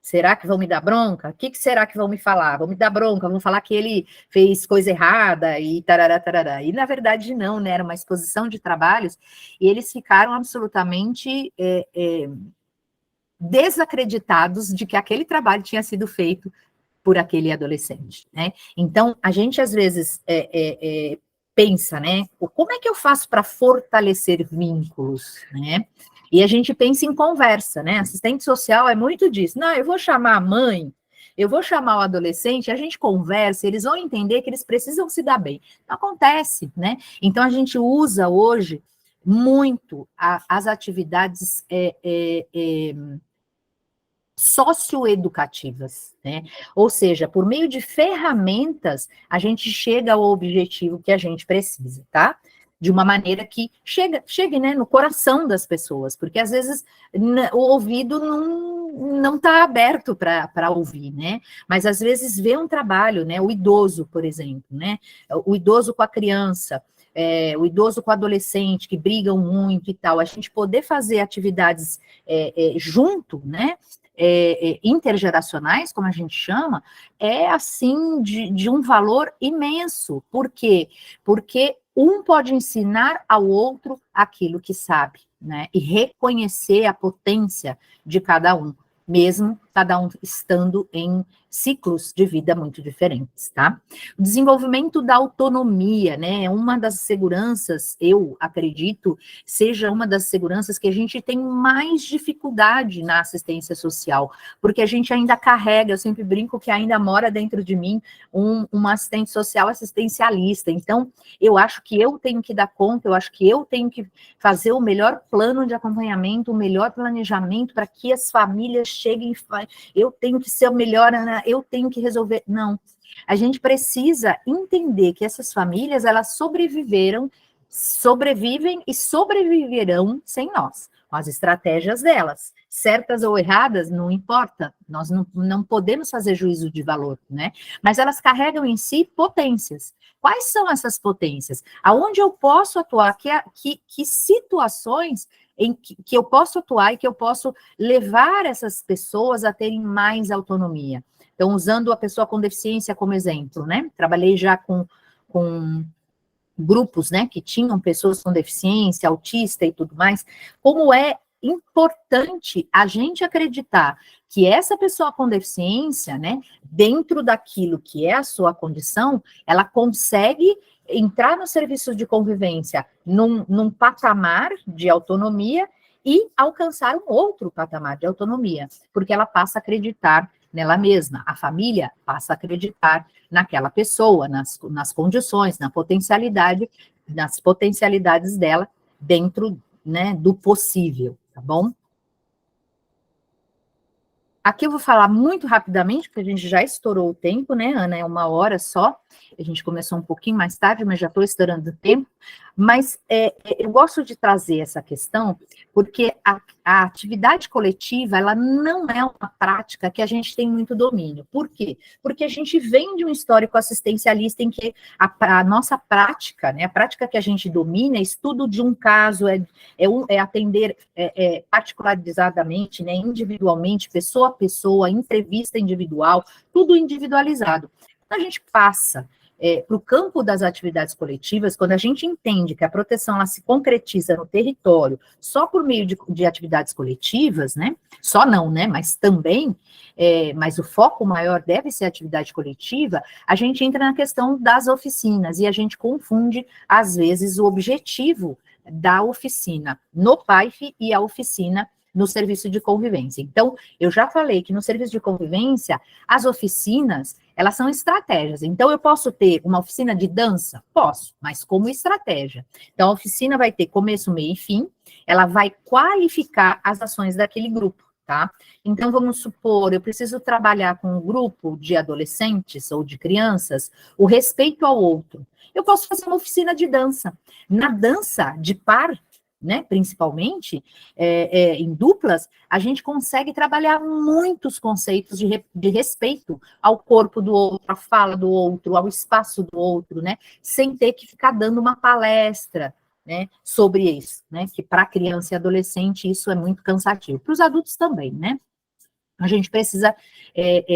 [SPEAKER 4] Será que vão me dar bronca? O que será que vão me falar? Vão me dar bronca, vão falar que ele fez coisa errada e tarará, tarará. E, na verdade, não, né? Era uma exposição de trabalhos e eles ficaram absolutamente desacreditados de que aquele trabalho tinha sido feito por aquele adolescente, né? Então, a gente, às vezes, pensa, né? Como é que eu faço para fortalecer vínculos, né? E a gente pensa em conversa, né? Assistente social é muito disso. Não, eu vou chamar a mãe, eu vou chamar o adolescente, a gente conversa, eles vão entender que eles precisam se dar bem. Não acontece, né? Então, a gente usa hoje muito as atividades socioeducativas, né? Ou seja, por meio de ferramentas, a gente chega ao objetivo que a gente precisa, tá? De uma maneira que chegue, né, no coração das pessoas, porque às vezes o ouvido não está aberto para ouvir, né? Mas às vezes vê um trabalho, né? O idoso, por exemplo, né? O idoso com a criança, o idoso com o adolescente, que brigam muito e tal, a gente poder fazer atividades junto, né? Intergeracionais, como a gente chama, é assim de um valor imenso. Por quê? Porque um pode ensinar ao outro aquilo que sabe, né? E reconhecer a potência de cada um, mesmo cada um estando em ciclos de vida muito diferentes, tá? O desenvolvimento da autonomia, né, é uma das seguranças, eu acredito, seja uma das seguranças que a gente tem mais dificuldade na assistência social, porque a gente ainda carrega, eu sempre brinco que ainda mora dentro de mim um assistente social assistencialista, então eu acho que eu tenho que dar conta, eu acho que eu tenho que fazer o melhor plano de acompanhamento, o melhor planejamento para que as famílias cheguem, eu tenho que ser o melhor, eu tenho que resolver. Não, a gente precisa entender que essas famílias, elas sobrevivem e sobreviverão sem nós, com as estratégias delas, certas ou erradas, não importa, nós não podemos fazer juízo de valor, né? Mas elas carregam em si potências. Quais são essas potências? Aonde eu posso atuar? Que situações em que eu posso atuar e que eu posso levar essas pessoas a terem mais autonomia? Então, usando a pessoa com deficiência como exemplo, né? Trabalhei já com grupos, né, que tinham pessoas com deficiência, autista e tudo mais. Como é importante a gente acreditar que essa pessoa com deficiência, né, dentro daquilo que é a sua condição, ela consegue entrar no serviço de convivência num patamar de autonomia e alcançar um outro patamar de autonomia, porque ela passa a acreditar nela mesma, a família passa a acreditar naquela pessoa, nas condições, nas potencialidades dela dentro, né, do possível, tá bom? Aqui eu vou falar muito rapidamente, porque a gente já estourou o tempo, né, Ana? É 1 hora só. A gente começou um pouquinho mais tarde, mas já estou estourando o tempo. Mas eu gosto de trazer essa questão, porque a atividade coletiva, ela não é uma prática que a gente tem muito domínio. Por quê? Porque a gente vem de um histórico assistencialista em que a nossa prática, né, a prática que a gente domina, é estudo de um caso, é atender particularizadamente, né, individualmente, pessoa a pessoa, entrevista individual, tudo individualizado. Então, a gente passa para o campo das atividades coletivas, quando a gente entende que a proteção ela se concretiza no território só por meio de atividades coletivas, né? Só não, né? Mas também, mas o foco maior deve ser a atividade coletiva, a gente entra na questão das oficinas e a gente confunde, às vezes, o objetivo da oficina no PAIF e a oficina no serviço de convivência. Então, eu já falei que no serviço de convivência, as oficinas, elas são estratégias. Então, eu posso ter uma oficina de dança? Posso, mas como estratégia. Então, a oficina vai ter começo, meio e fim, ela vai qualificar as ações daquele grupo, tá? Então, vamos supor, eu preciso trabalhar com um grupo de adolescentes ou de crianças, o respeito ao outro. Eu posso fazer uma oficina de dança. Na dança de par, né, principalmente, em duplas, a gente consegue trabalhar muitos conceitos de respeito ao corpo do outro, à fala do outro, ao espaço do outro, né, sem ter que ficar dando uma palestra, né, sobre isso, né, que para criança e adolescente isso é muito cansativo, para os adultos também, né. a gente precisa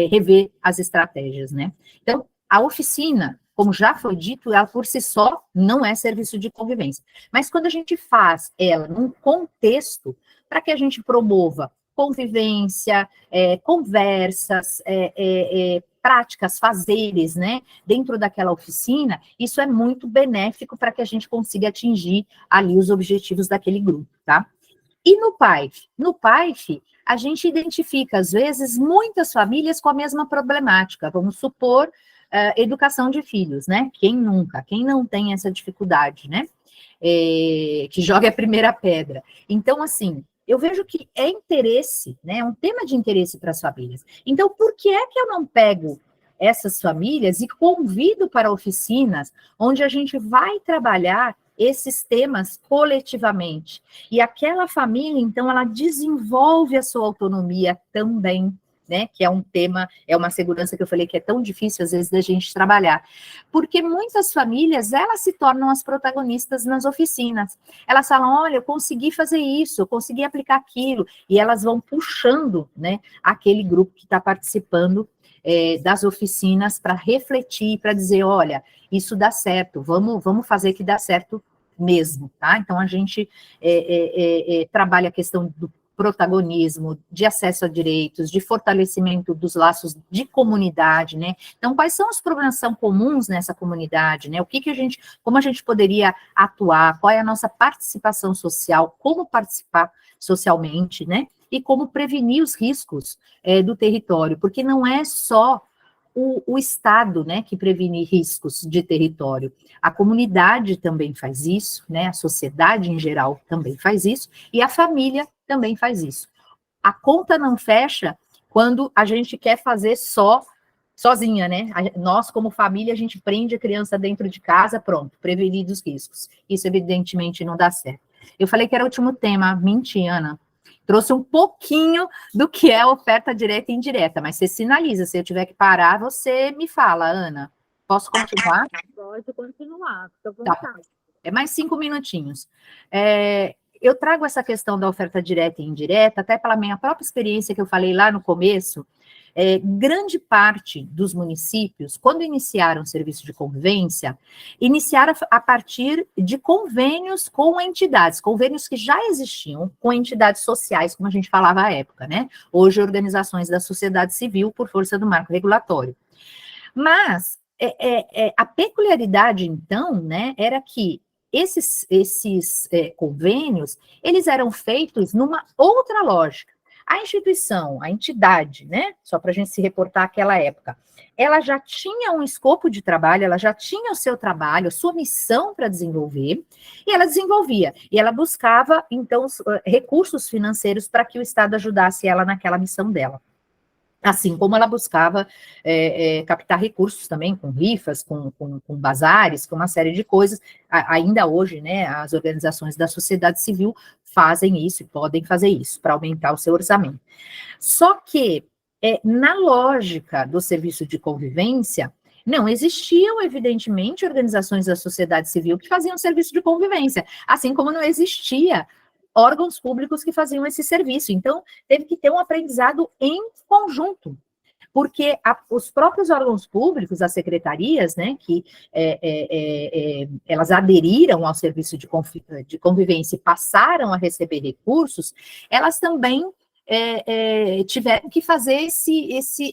[SPEAKER 4] rever as estratégias, né? Então, a oficina, como já foi dito, ela por si só não é serviço de convivência. Mas quando a gente faz ela num contexto para que a gente promova convivência, conversas, práticas, fazeres, né, dentro daquela oficina, isso é muito benéfico para que a gente consiga atingir ali os objetivos daquele grupo, tá? E no PAIF? No PAIF, a gente identifica, às vezes, muitas famílias com a mesma problemática. Vamos supor, educação de filhos, né? Quem nunca? Quem não tem essa dificuldade, né? Que joga a primeira pedra. Então, assim, eu vejo que é interesse, né? É um tema de interesse para as famílias. Então, por que é que eu não pego essas famílias e convido para oficinas onde a gente vai trabalhar esses temas coletivamente? E aquela família, então, ela desenvolve a sua autonomia também, né, que é um tema, é uma segurança que eu falei que é tão difícil às vezes da gente trabalhar, porque muitas famílias, elas se tornam as protagonistas nas oficinas, elas falam, olha, eu consegui fazer isso, eu consegui aplicar aquilo, e elas vão puxando, né, aquele grupo que está participando das oficinas para refletir, para dizer, olha, isso dá certo, vamos fazer que dá certo mesmo, tá? Então, a gente trabalha a questão do protagonismo, de acesso a direitos, de fortalecimento dos laços de comunidade, né? Então, quais são os problemas que são comuns nessa comunidade, né? Como a gente poderia atuar, qual é a nossa participação social, como participar socialmente, né? E como prevenir os riscos do território, porque não é só o Estado, né, que previne riscos de território. A comunidade também faz isso, né, a sociedade em geral também faz isso, e a família também faz isso. A conta não fecha quando a gente quer fazer sozinha, né? Nós, como família, a gente prende a criança dentro de casa, pronto, prevenidos os riscos. Isso, evidentemente, não dá certo. Eu falei que era o último tema, menti, Ana. Trouxe um pouquinho do que é oferta direta e indireta, mas você sinaliza, se eu tiver que parar, você me fala, Ana. Posso continuar?
[SPEAKER 3] Pode continuar, fica à
[SPEAKER 4] Tá.
[SPEAKER 3] vontade.
[SPEAKER 4] É mais 5 minutinhos. Eu trago essa questão da oferta direta e indireta, até pela minha própria experiência que eu falei lá no começo. Grande parte dos municípios, quando iniciaram o serviço de convivência, iniciaram a partir de convênios com entidades, convênios que já existiam com entidades sociais, como a gente falava à época, né? Hoje, organizações da sociedade civil por força do marco regulatório. Mas a peculiaridade, então, né, era que esses convênios, eles eram feitos numa outra lógica. A instituição, a entidade, né, só para a gente se reportar àquela época, ela já tinha um escopo de trabalho, ela já tinha o seu trabalho, a sua missão para desenvolver, e ela desenvolvia, e ela buscava, então, recursos financeiros para que o Estado ajudasse ela naquela missão dela. Assim como ela buscava captar recursos também, com rifas, com bazares, com uma série de coisas. Ainda hoje, né, as organizações da sociedade civil fazem isso e podem fazer isso, para aumentar o seu orçamento. Só que, na lógica do serviço de convivência, não existiam, evidentemente, organizações da sociedade civil que faziam serviço de convivência, assim como não existia órgãos públicos que faziam esse serviço. Então, teve que ter um aprendizado em conjunto, porque os próprios órgãos públicos, as secretarias, né, que elas aderiram ao serviço de convivência e passaram a receber recursos, elas também tiveram que fazer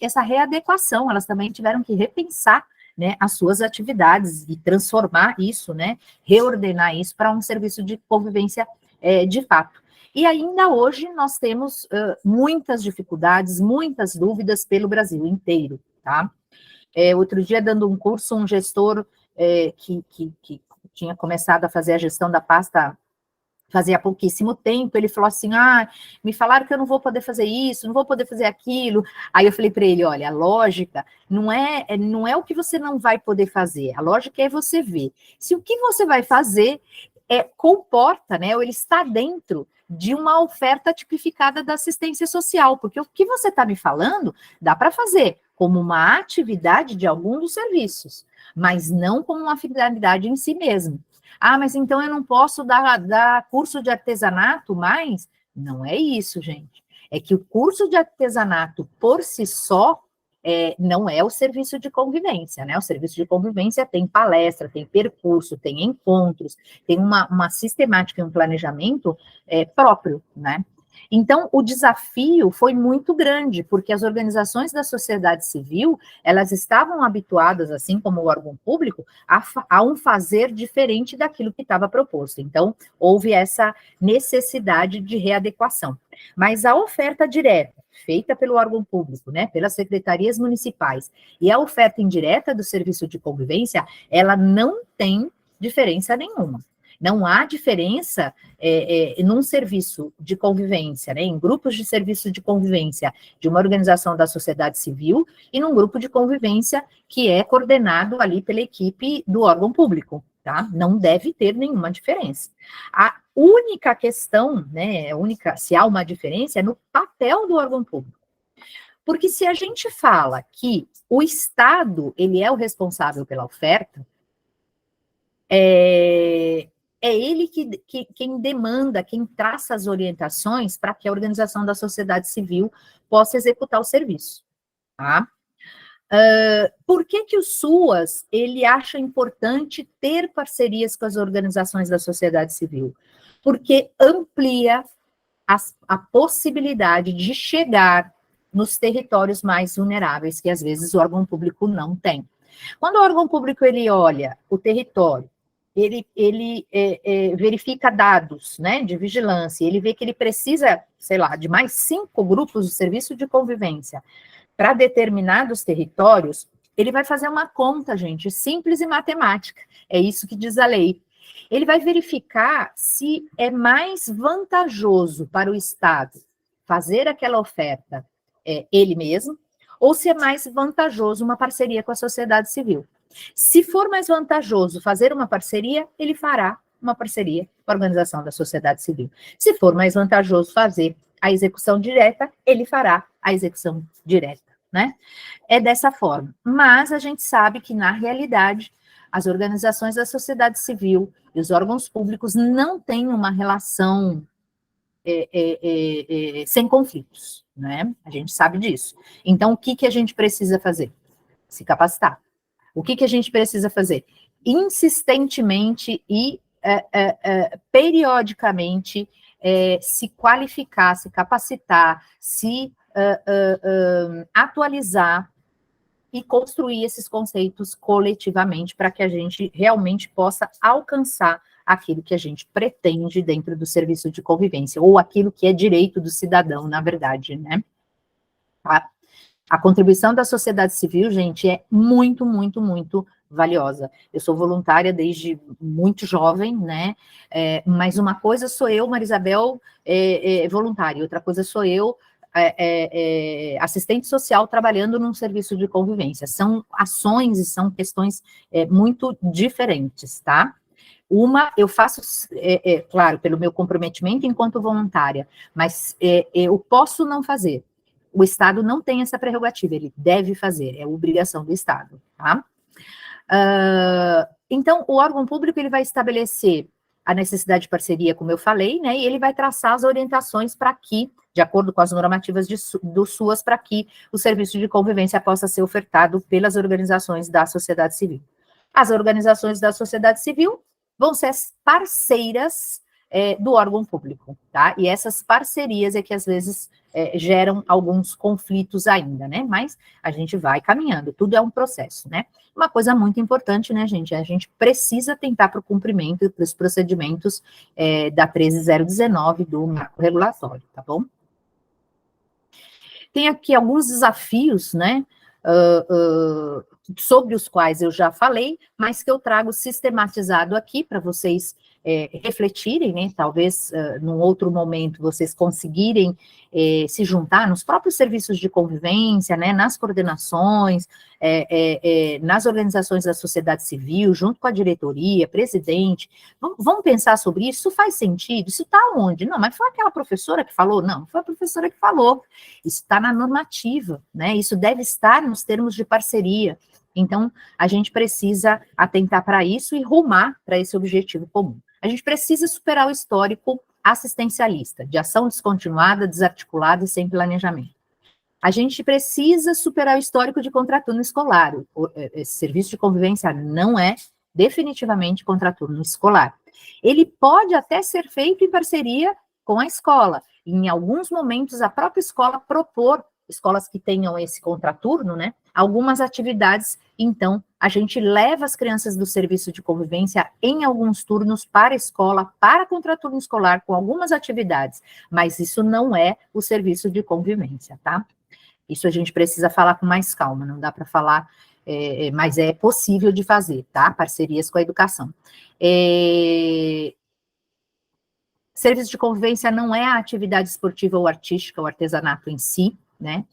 [SPEAKER 4] essa readequação, elas também tiveram que repensar, né, as suas atividades e transformar isso, né, reordenar isso para um serviço de convivência de fato. E ainda hoje nós temos muitas dificuldades, muitas dúvidas pelo Brasil inteiro, tá? Outro dia, dando um curso, um gestor que tinha começado a fazer a gestão da pasta fazia pouquíssimo tempo, ele falou assim, me falaram que eu não vou poder fazer isso, não vou poder fazer aquilo. Aí eu falei para ele, olha, a lógica não é o que você não vai poder fazer, a lógica é você ver se o que você vai fazer comporta, né, ou ele está dentro de uma oferta tipificada da assistência social, porque o que você está me falando dá para fazer como uma atividade de algum dos serviços, mas não como uma finalidade em si mesmo. Mas então eu não posso dar curso de artesanato mais? Não é isso, gente. é que o curso de artesanato, por si só, não é o serviço de convivência, né? O serviço de convivência tem palestra, tem percurso, tem encontros, tem uma sistemática e um planejamento próprio, né? Então, o desafio foi muito grande, porque as organizações da sociedade civil, elas estavam habituadas, assim como o órgão público, a um fazer diferente daquilo que estava proposto. Então, houve essa necessidade de readequação. Mas a oferta direta, feita pelo órgão público, né, pelas secretarias municipais, e a oferta indireta do serviço de convivência, ela não tem diferença nenhuma. Não há diferença num serviço de convivência, né, em grupos de serviço de convivência de uma organização da sociedade civil e num grupo de convivência que é coordenado ali pela equipe do órgão público, tá? Não deve ter nenhuma diferença. A única questão, né, se há uma diferença, é no papel do órgão público. Porque se a gente fala que o Estado, ele é o responsável pela oferta, é ele quem demanda, quem traça as orientações para que a organização da sociedade civil possa executar o serviço, tá? Por que o SUAS, ele acha importante ter parcerias com as organizações da sociedade civil? Porque amplia a possibilidade de chegar nos territórios mais vulneráveis, que às vezes o órgão público não tem. Quando o órgão público, ele olha o território, ele verifica dados, né, de vigilância, ele vê que ele precisa, sei lá, de mais 5 grupos de serviço de convivência para determinados territórios, ele vai fazer uma conta, gente, simples e matemática, é isso que diz a lei. Ele vai verificar se é mais vantajoso para o Estado fazer aquela oferta ele mesmo, ou se é mais vantajoso uma parceria com a sociedade civil. Se for mais vantajoso fazer uma parceria, ele fará uma parceria com a organização da sociedade civil. Se for mais vantajoso fazer a execução direta, ele fará a execução direta, né? É dessa forma. Mas a gente sabe que, na realidade, as organizações da sociedade civil e os órgãos públicos não têm uma relação sem conflitos, né? A gente sabe disso. Então, o que a gente precisa fazer? Se capacitar. O que a gente precisa fazer? Insistentemente e periodicamente se qualificar, se capacitar, se atualizar e construir esses conceitos coletivamente para que a gente realmente possa alcançar aquilo que a gente pretende dentro do serviço de convivência, ou aquilo que é direito do cidadão, na verdade, né? Tá? A contribuição da sociedade civil, gente, é muito, muito, muito valiosa. Eu sou voluntária desde muito jovem, né? Mas uma coisa sou eu, Marisabel, voluntária, outra coisa sou eu, assistente social trabalhando num serviço de convivência. São ações e são questões muito diferentes, tá? Uma, eu faço, claro, pelo meu comprometimento enquanto voluntária, mas eu posso não fazer. O Estado não tem essa prerrogativa, ele deve fazer, é obrigação do Estado, tá? Então, o órgão público, ele vai estabelecer a necessidade de parceria, como eu falei, né, e ele vai traçar as orientações para que, de acordo com as normativas do SUAS, para que o serviço de convivência possa ser ofertado pelas organizações da sociedade civil. As organizações da sociedade civil vão ser as parceiras do órgão público, tá? E essas parcerias é que, às vezes, geram alguns conflitos ainda, né? Mas a gente vai caminhando, tudo é um processo, né? Uma coisa muito importante, né, gente? A gente precisa tentar para o cumprimento dos procedimentos da 13019 do marco regulatório, tá bom? Tem aqui alguns desafios, né? Sobre os quais eu já falei, mas que eu trago sistematizado aqui para vocês refletirem, né? Talvez num outro momento vocês conseguirem se juntar nos próprios serviços de convivência, né? Nas coordenações, nas organizações da sociedade civil, junto com a diretoria, presidente. Vamos pensar sobre isso? Isso faz sentido? Isso está onde? Não, mas foi aquela professora que falou? Não, foi a professora que falou. Isso está na normativa, né? Isso deve estar nos termos de parceria. Então, a gente precisa atentar para isso e rumar para esse objetivo comum. A gente precisa superar o histórico assistencialista, de ação descontinuada, desarticulada e sem planejamento. A gente precisa superar o histórico de contraturno escolar. Esse serviço de convivência não é definitivamente contraturno escolar. Ele pode até ser feito em parceria com a escola. Em alguns momentos, a própria escola propor, escolas que tenham esse contraturno, né, algumas atividades. Então, a gente leva as crianças do serviço de convivência em alguns turnos para a escola, para contraturno escolar, com algumas atividades. Mas isso não é o serviço de convivência, tá? Isso a gente precisa falar com mais calma, não dá para falar, mas é possível de fazer, tá? Parcerias com a educação. Serviço de convivência não é a atividade esportiva ou artística, o artesanato em si, né?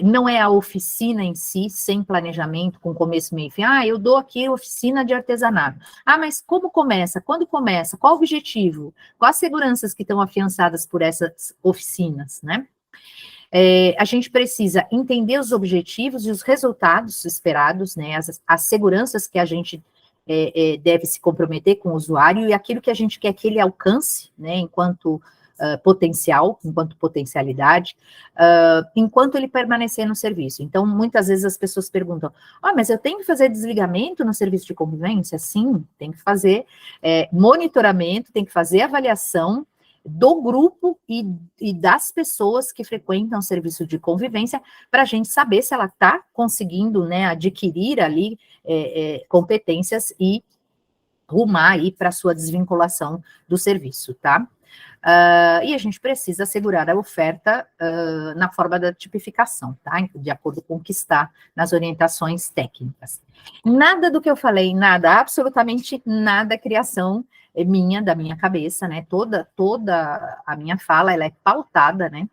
[SPEAKER 4] Não é a oficina em si, sem planejamento, com começo, meio e fim. Eu dou aqui oficina de artesanato. Mas como começa? Quando começa? Qual o objetivo? Quais as seguranças que estão afiançadas por essas oficinas, né? A gente precisa entender os objetivos e os resultados esperados, né, as seguranças que a gente deve se comprometer com o usuário e aquilo que a gente quer que ele alcance, né, enquanto potencial, enquanto potencialidade, enquanto ele permanecer no serviço. Então, muitas vezes as pessoas perguntam, mas eu tenho que fazer desligamento no serviço de convivência? Sim, tem que fazer monitoramento, tem que fazer avaliação do grupo e das pessoas que frequentam o serviço de convivência, para a gente saber se ela está conseguindo, né, adquirir ali competências e rumar aí para a sua desvinculação do serviço, tá? E a gente precisa assegurar a oferta na forma da tipificação, tá? De acordo com o que está nas orientações técnicas. Nada do que eu falei, nada, absolutamente nada, criação da minha cabeça, né? Toda a minha fala, ela é pautada, né?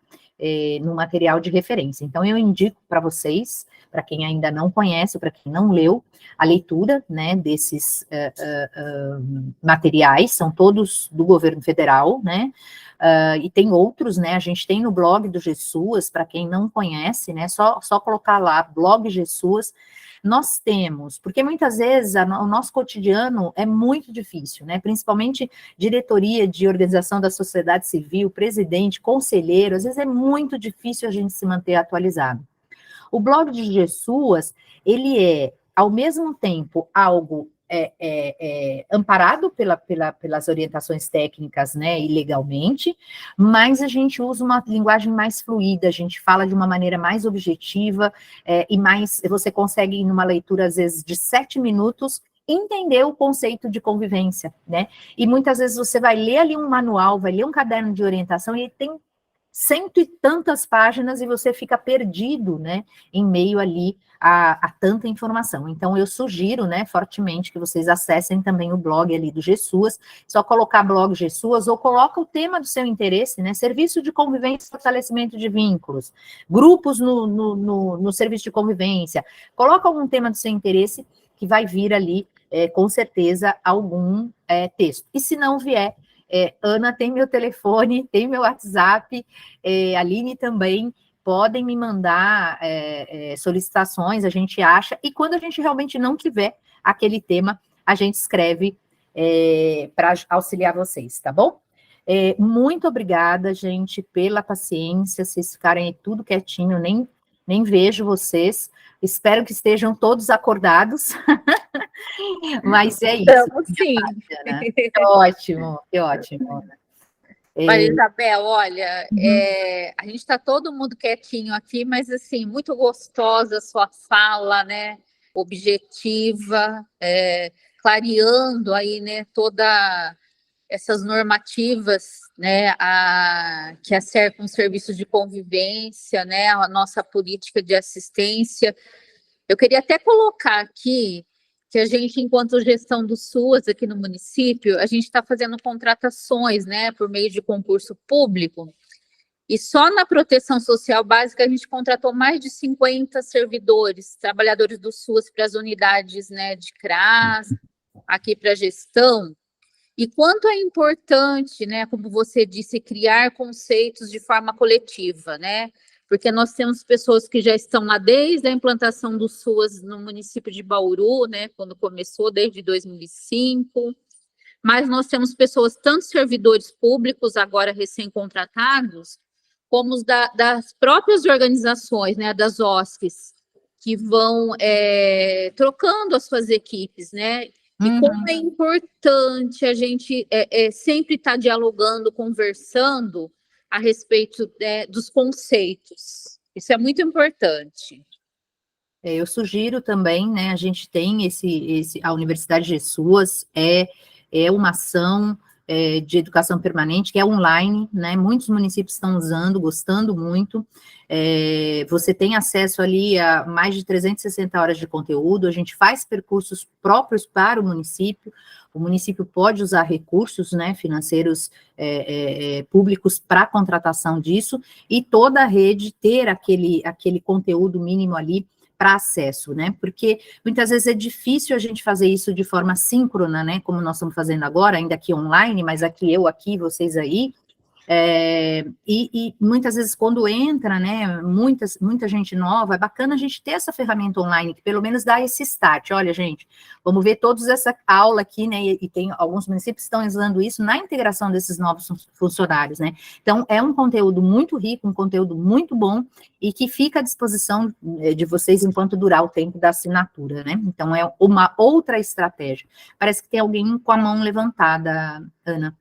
[SPEAKER 4] No material de referência. Então, eu indico para vocês, para quem ainda não conhece, para quem não leu, a leitura, né, desses materiais, são todos do governo federal, né, e tem outros, né, a gente tem no blog do GESUAS, para quem não conhece, né, só colocar lá, blog GESUAS, nós temos, porque muitas vezes o nosso cotidiano é muito difícil, né, principalmente diretoria de organização da sociedade civil, presidente, conselheiro, às vezes é muito difícil a gente se manter atualizado. O blog de GESUAS, ele é, ao mesmo tempo, algo amparado pelas orientações técnicas, né, e legalmente, mas a gente usa uma linguagem mais fluida, a gente fala de uma maneira mais objetiva, e mais, você consegue, numa leitura, às vezes, de 7 minutos, entender o conceito de convivência, né, e muitas vezes você vai ler ali um manual, vai ler um caderno de orientação, e ele tem 100 e tantas páginas e você fica perdido, né, em meio ali a tanta informação. Então, eu sugiro, né, fortemente que vocês acessem também o blog ali do GESUAS, só colocar blog GESUAS ou coloca o tema do seu interesse, né, serviço de convivência e fortalecimento de vínculos, grupos no serviço de convivência, coloca algum tema do seu interesse que vai vir ali, com certeza, algum texto. E se não vier, Ana tem meu telefone, tem meu WhatsApp, Aline também, podem me mandar solicitações, a gente acha, e quando a gente realmente não tiver aquele tema, a gente escreve para auxiliar vocês, tá bom? Muito obrigada, gente, pela paciência, vocês ficarem aí tudo quietinho, nem vejo vocês, espero que estejam todos acordados, mas é isso.
[SPEAKER 3] Estamos sim.
[SPEAKER 4] Né? Que ótimo, que ótimo.
[SPEAKER 3] Maria Isabel, olha, a gente está todo mundo quietinho aqui, mas assim, muito gostosa a sua fala, né? Objetiva, clareando aí, né, toda essas normativas, né, que acercam os serviços de convivência, né, a nossa política de assistência. Eu queria até colocar aqui que a gente, enquanto gestão do SUAS aqui no município, a gente está fazendo contratações, né, por meio de concurso público, e só na proteção social básica a gente contratou mais de 50 servidores, trabalhadores do SUAS para as unidades, né, de CRAS, aqui para a gestão. E quanto é importante, né, como você disse, criar conceitos de forma coletiva, né? Porque nós temos pessoas que já estão lá desde a implantação do SUAS no município de Bauru, né, quando começou, desde 2005. mas nós temos pessoas, tanto servidores públicos, agora recém-contratados, como das próprias organizações, né, das OSCs, que vão trocando as suas equipes, né? E como é importante a gente sempre estar dialogando, conversando a respeito dos conceitos. Isso é muito importante.
[SPEAKER 4] Eu sugiro também, né, a gente tem a Universidade de Suas é uma ação de educação permanente, que é online, né, muitos municípios estão usando, gostando muito, você tem acesso ali a mais de 360 horas de conteúdo, a gente faz percursos próprios para o município pode usar recursos, né, financeiros públicos para a contratação disso, e toda a rede ter aquele conteúdo mínimo ali para acesso, né? Porque muitas vezes é difícil a gente fazer isso de forma síncrona, né? Como nós estamos fazendo agora, ainda aqui online, mas aqui eu aqui, vocês aí. E muitas vezes quando entra, né, muita gente nova, é bacana a gente ter essa ferramenta online, que pelo menos dá esse start. Olha, gente, vamos ver todos essa aula aqui, né, e tem alguns municípios que estão usando isso na integração desses novos funcionários, né. Então, é um conteúdo muito rico, um conteúdo muito bom, e que fica à disposição de vocês enquanto durar o tempo da assinatura, né. Então, é uma outra estratégia. Parece que tem alguém com a mão levantada, Ana.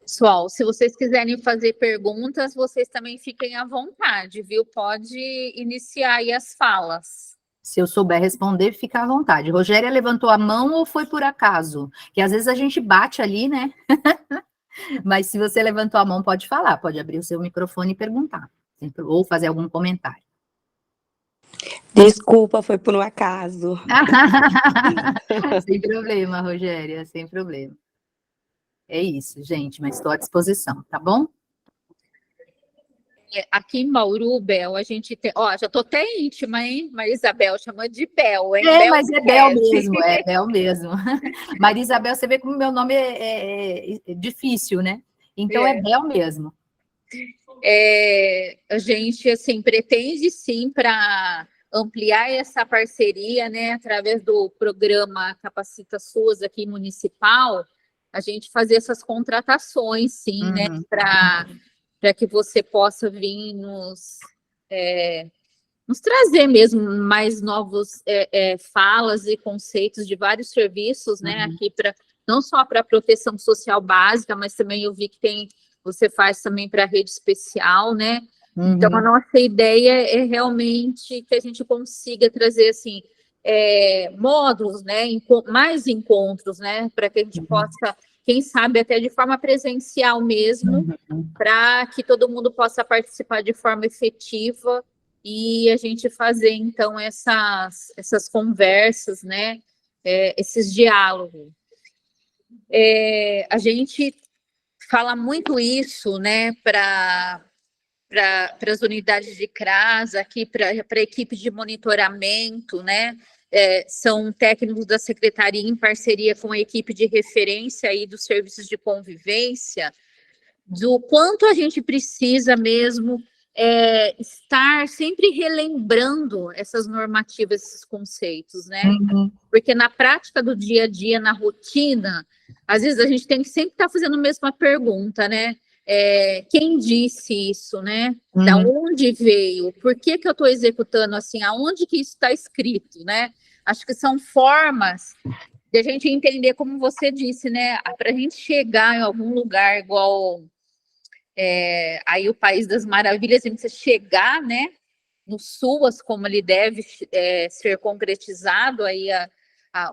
[SPEAKER 3] Pessoal, se vocês quiserem fazer perguntas, vocês também fiquem à vontade, viu? Pode iniciar aí as falas.
[SPEAKER 4] Se eu souber responder, fica à vontade. Rogéria levantou a mão ou foi por acaso? Que às vezes a gente bate ali, né? Mas se você levantou a mão, pode falar, pode abrir o seu microfone e perguntar, ou fazer algum comentário.
[SPEAKER 6] Desculpa, foi por um acaso.
[SPEAKER 4] Sem problema, Rogéria, sem problema. É isso, gente, mas estou à disposição, tá bom?
[SPEAKER 3] Aqui em Bauru, Bel, a gente tem... Ó, já tô até íntima, hein? Maria Isabel chama de Bel, hein?
[SPEAKER 4] Mas é Bel mesmo, é Bel mesmo. Maria Isabel, você vê como meu nome é difícil, né? Então é Bel mesmo.
[SPEAKER 3] A gente, assim, pretende, sim, para ampliar essa parceria, né? Através do programa Capacita SUAS aqui municipal, a gente fazer essas contratações, sim, né? Para que você possa vir nos trazer mesmo mais novos falas e conceitos de vários serviços, né? Aqui não só para a proteção social básica, mas também eu vi que você faz também para a rede especial, né? Então, a nossa ideia é realmente que a gente consiga trazer, assim, módulos, né? Mais encontros, né? Para que a gente possa, quem sabe, até de forma presencial mesmo, para que todo mundo possa participar de forma efetiva e a gente fazer, então, essas conversas, né? Esses diálogos. A gente fala muito isso, né? Para as unidades de CRAS, aqui para a equipe de monitoramento, né? São técnicos da secretaria em parceria com a equipe de referência aí dos serviços de convivência, do quanto a gente precisa mesmo estar sempre relembrando essas normativas, esses conceitos, né? Porque na prática do dia a dia, na rotina, às vezes a gente tem que sempre estar fazendo a mesma pergunta, né? Quem disse isso, né? Da onde veio? Por que eu estou executando assim? Aonde que isso está escrito, né? Acho que são formas de a gente entender, como você disse, né? Para a gente chegar em algum lugar igual aí o País das Maravilhas, a gente precisa chegar, né? No SUAS, como ele deve ser concretizado aí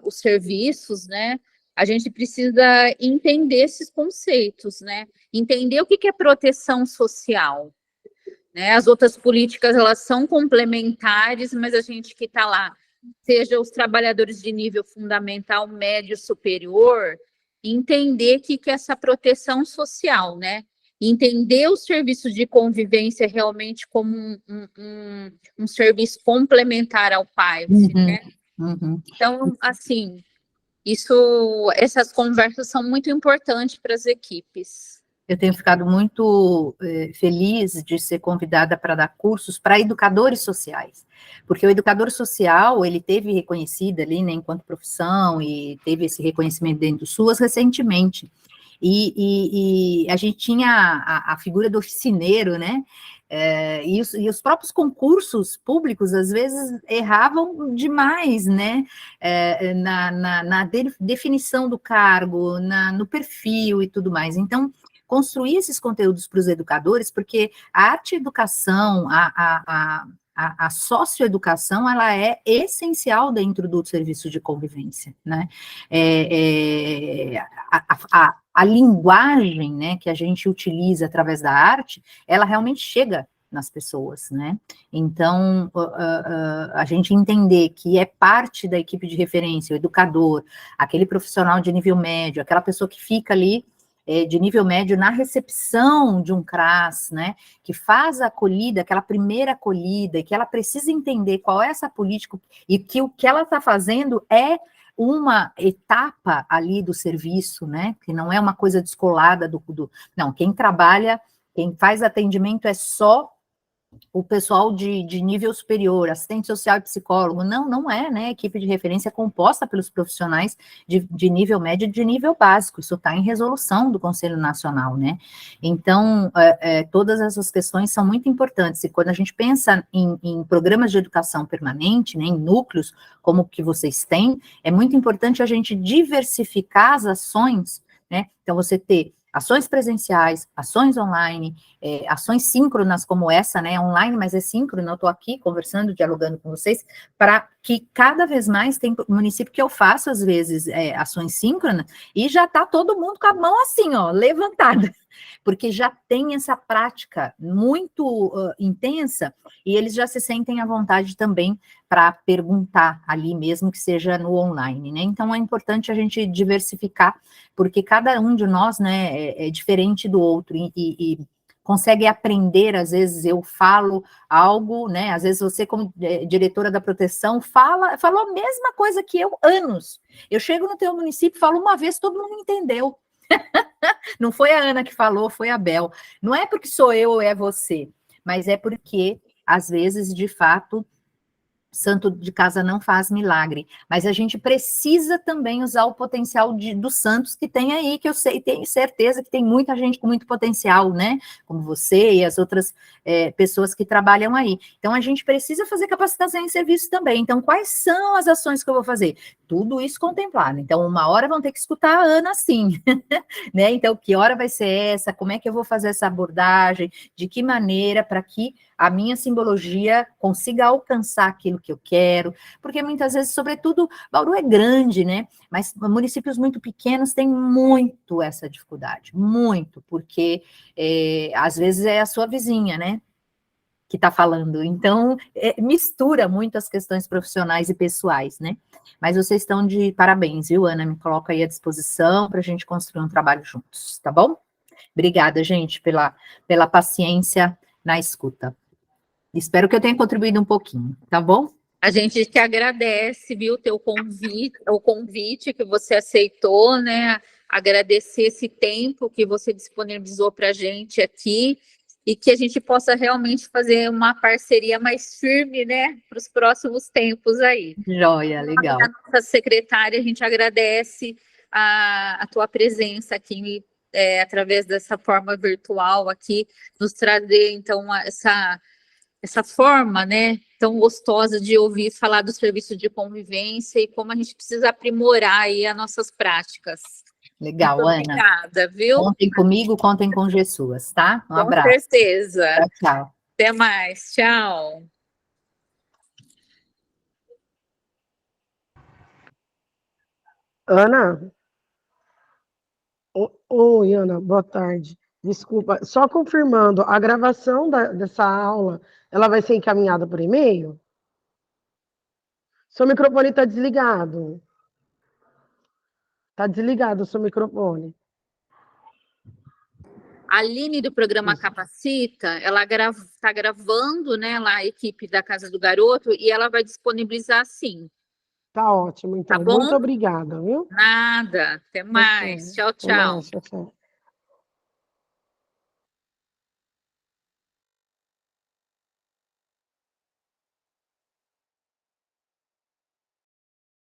[SPEAKER 3] os serviços, né? A gente precisa entender esses conceitos, né? Entender o que é proteção social, né? As outras políticas, elas são complementares, mas a gente que está lá, seja os trabalhadores de nível fundamental, médio, superior, entender o que é essa proteção social, né? Entender os serviços de convivência realmente como um serviço complementar ao PAIVS, né? Então, assim... essas conversas são muito importantes para as equipes.
[SPEAKER 4] Eu tenho ficado muito feliz de ser convidada para dar cursos para educadores sociais, porque o educador social, ele teve reconhecido ali, né, enquanto profissão, e teve esse reconhecimento dentro do SUAS recentemente, e a gente tinha a figura do oficineiro, né, e os próprios concursos públicos, às vezes, erravam demais, né, na definição do cargo, no perfil e tudo mais. Então, construir esses conteúdos para os educadores, porque a arte-educação, a socioeducação, ela é essencial dentro do serviço de convivência, né? A linguagem, né, que a gente utiliza através da arte, ela realmente chega nas pessoas, né? Então, a gente entender que é parte da equipe de referência, o educador, aquele profissional de nível médio, aquela pessoa que fica ali de nível médio na recepção de um CRAS, né, que faz a acolhida, aquela primeira acolhida, e que ela precisa entender qual é essa política, e que o que ela está fazendo é uma etapa ali do serviço, né, que não é uma coisa descolada não, quem trabalha, quem faz atendimento é só o pessoal de nível superior, assistente social e psicólogo, não é, né, a equipe de referência é composta pelos profissionais de nível médio e de nível básico, isso está em resolução do Conselho Nacional, né, então, todas essas questões são muito importantes, e quando a gente pensa em programas de educação permanente, né, em núcleos, como o que vocês têm, é muito importante a gente diversificar as ações, né, então você ter ações presenciais, ações online, ações síncronas como essa, né, online, mas é síncrona, eu estou aqui conversando, dialogando com vocês, para que cada vez mais tem município que eu faço, às vezes, ações síncronas, e já está todo mundo com a mão assim, ó, levantada, porque já tem essa prática muito intensa, e eles já se sentem à vontade também para perguntar ali, mesmo que seja no online, né, então é importante a gente diversificar, porque cada um de nós, né, é diferente do outro, e consegue aprender, às vezes eu falo algo, né, às vezes você como diretora da proteção falou a mesma coisa que eu, anos, eu chego no teu município, falo uma vez, todo mundo entendeu, não foi a Ana que falou, foi a Bel, não é porque sou eu ou é você, mas é porque, às vezes, de fato, santo de casa não faz milagre, mas a gente precisa também usar o potencial dos santos que tem aí, que eu sei, tenho certeza que tem muita gente com muito potencial, né, como você e as outras pessoas que trabalham aí, então a gente precisa fazer capacitação em serviço também, então quais são as ações que eu vou fazer? Tudo isso contemplado, então uma hora vão ter que escutar a Ana sim, né, então que hora vai ser essa, como é que eu vou fazer essa abordagem, de que maneira, para que a minha simbologia consiga alcançar aquilo que eu quero, porque muitas vezes, sobretudo, Bauru é grande, né, mas municípios muito pequenos têm muito essa dificuldade, muito, porque às vezes é a sua vizinha, né, que está falando, então mistura muito as questões profissionais e pessoais, né, mas vocês estão de parabéns, viu, Ana, me coloca aí à disposição para a gente construir um trabalho juntos, tá bom? Obrigada, gente, pela paciência na escuta. Espero que eu tenha contribuído um pouquinho, tá bom?
[SPEAKER 3] A gente te agradece, viu, o convite que você aceitou, né? Agradecer esse tempo que você disponibilizou para a gente aqui e que a gente possa realmente fazer uma parceria mais firme, né, para os próximos tempos aí.
[SPEAKER 4] Joia, legal.
[SPEAKER 3] A nossa secretária, a gente agradece a tua presença aqui, através dessa forma virtual aqui, nos trazer, então, essa forma, né, tão gostosa de ouvir falar do serviço de convivência e como a gente precisa aprimorar aí as nossas práticas.
[SPEAKER 4] Legal,
[SPEAKER 3] muito
[SPEAKER 4] Ana.
[SPEAKER 3] Obrigada, viu?
[SPEAKER 4] Contem comigo, contem com Jesus, tá? Um abraço.
[SPEAKER 3] Com certeza.
[SPEAKER 4] Tchau, tchau.
[SPEAKER 3] Até mais. Tchau.
[SPEAKER 7] Ana? Oi, Ana, boa tarde. Desculpa, só confirmando, a gravação dessa aula, ela vai ser encaminhada por e-mail? Seu microfone está desligado. Está desligado o seu microfone.
[SPEAKER 3] A Aline do programa Capacita, ela está gravando, né, lá a equipe da Casa do Garoto, e ela vai disponibilizar sim.
[SPEAKER 7] Tá ótimo, então.
[SPEAKER 3] Tá bom?
[SPEAKER 7] Muito obrigada, viu?
[SPEAKER 3] Nada. Até mais. Tchau, tchau.
[SPEAKER 7] Até mais, tchau.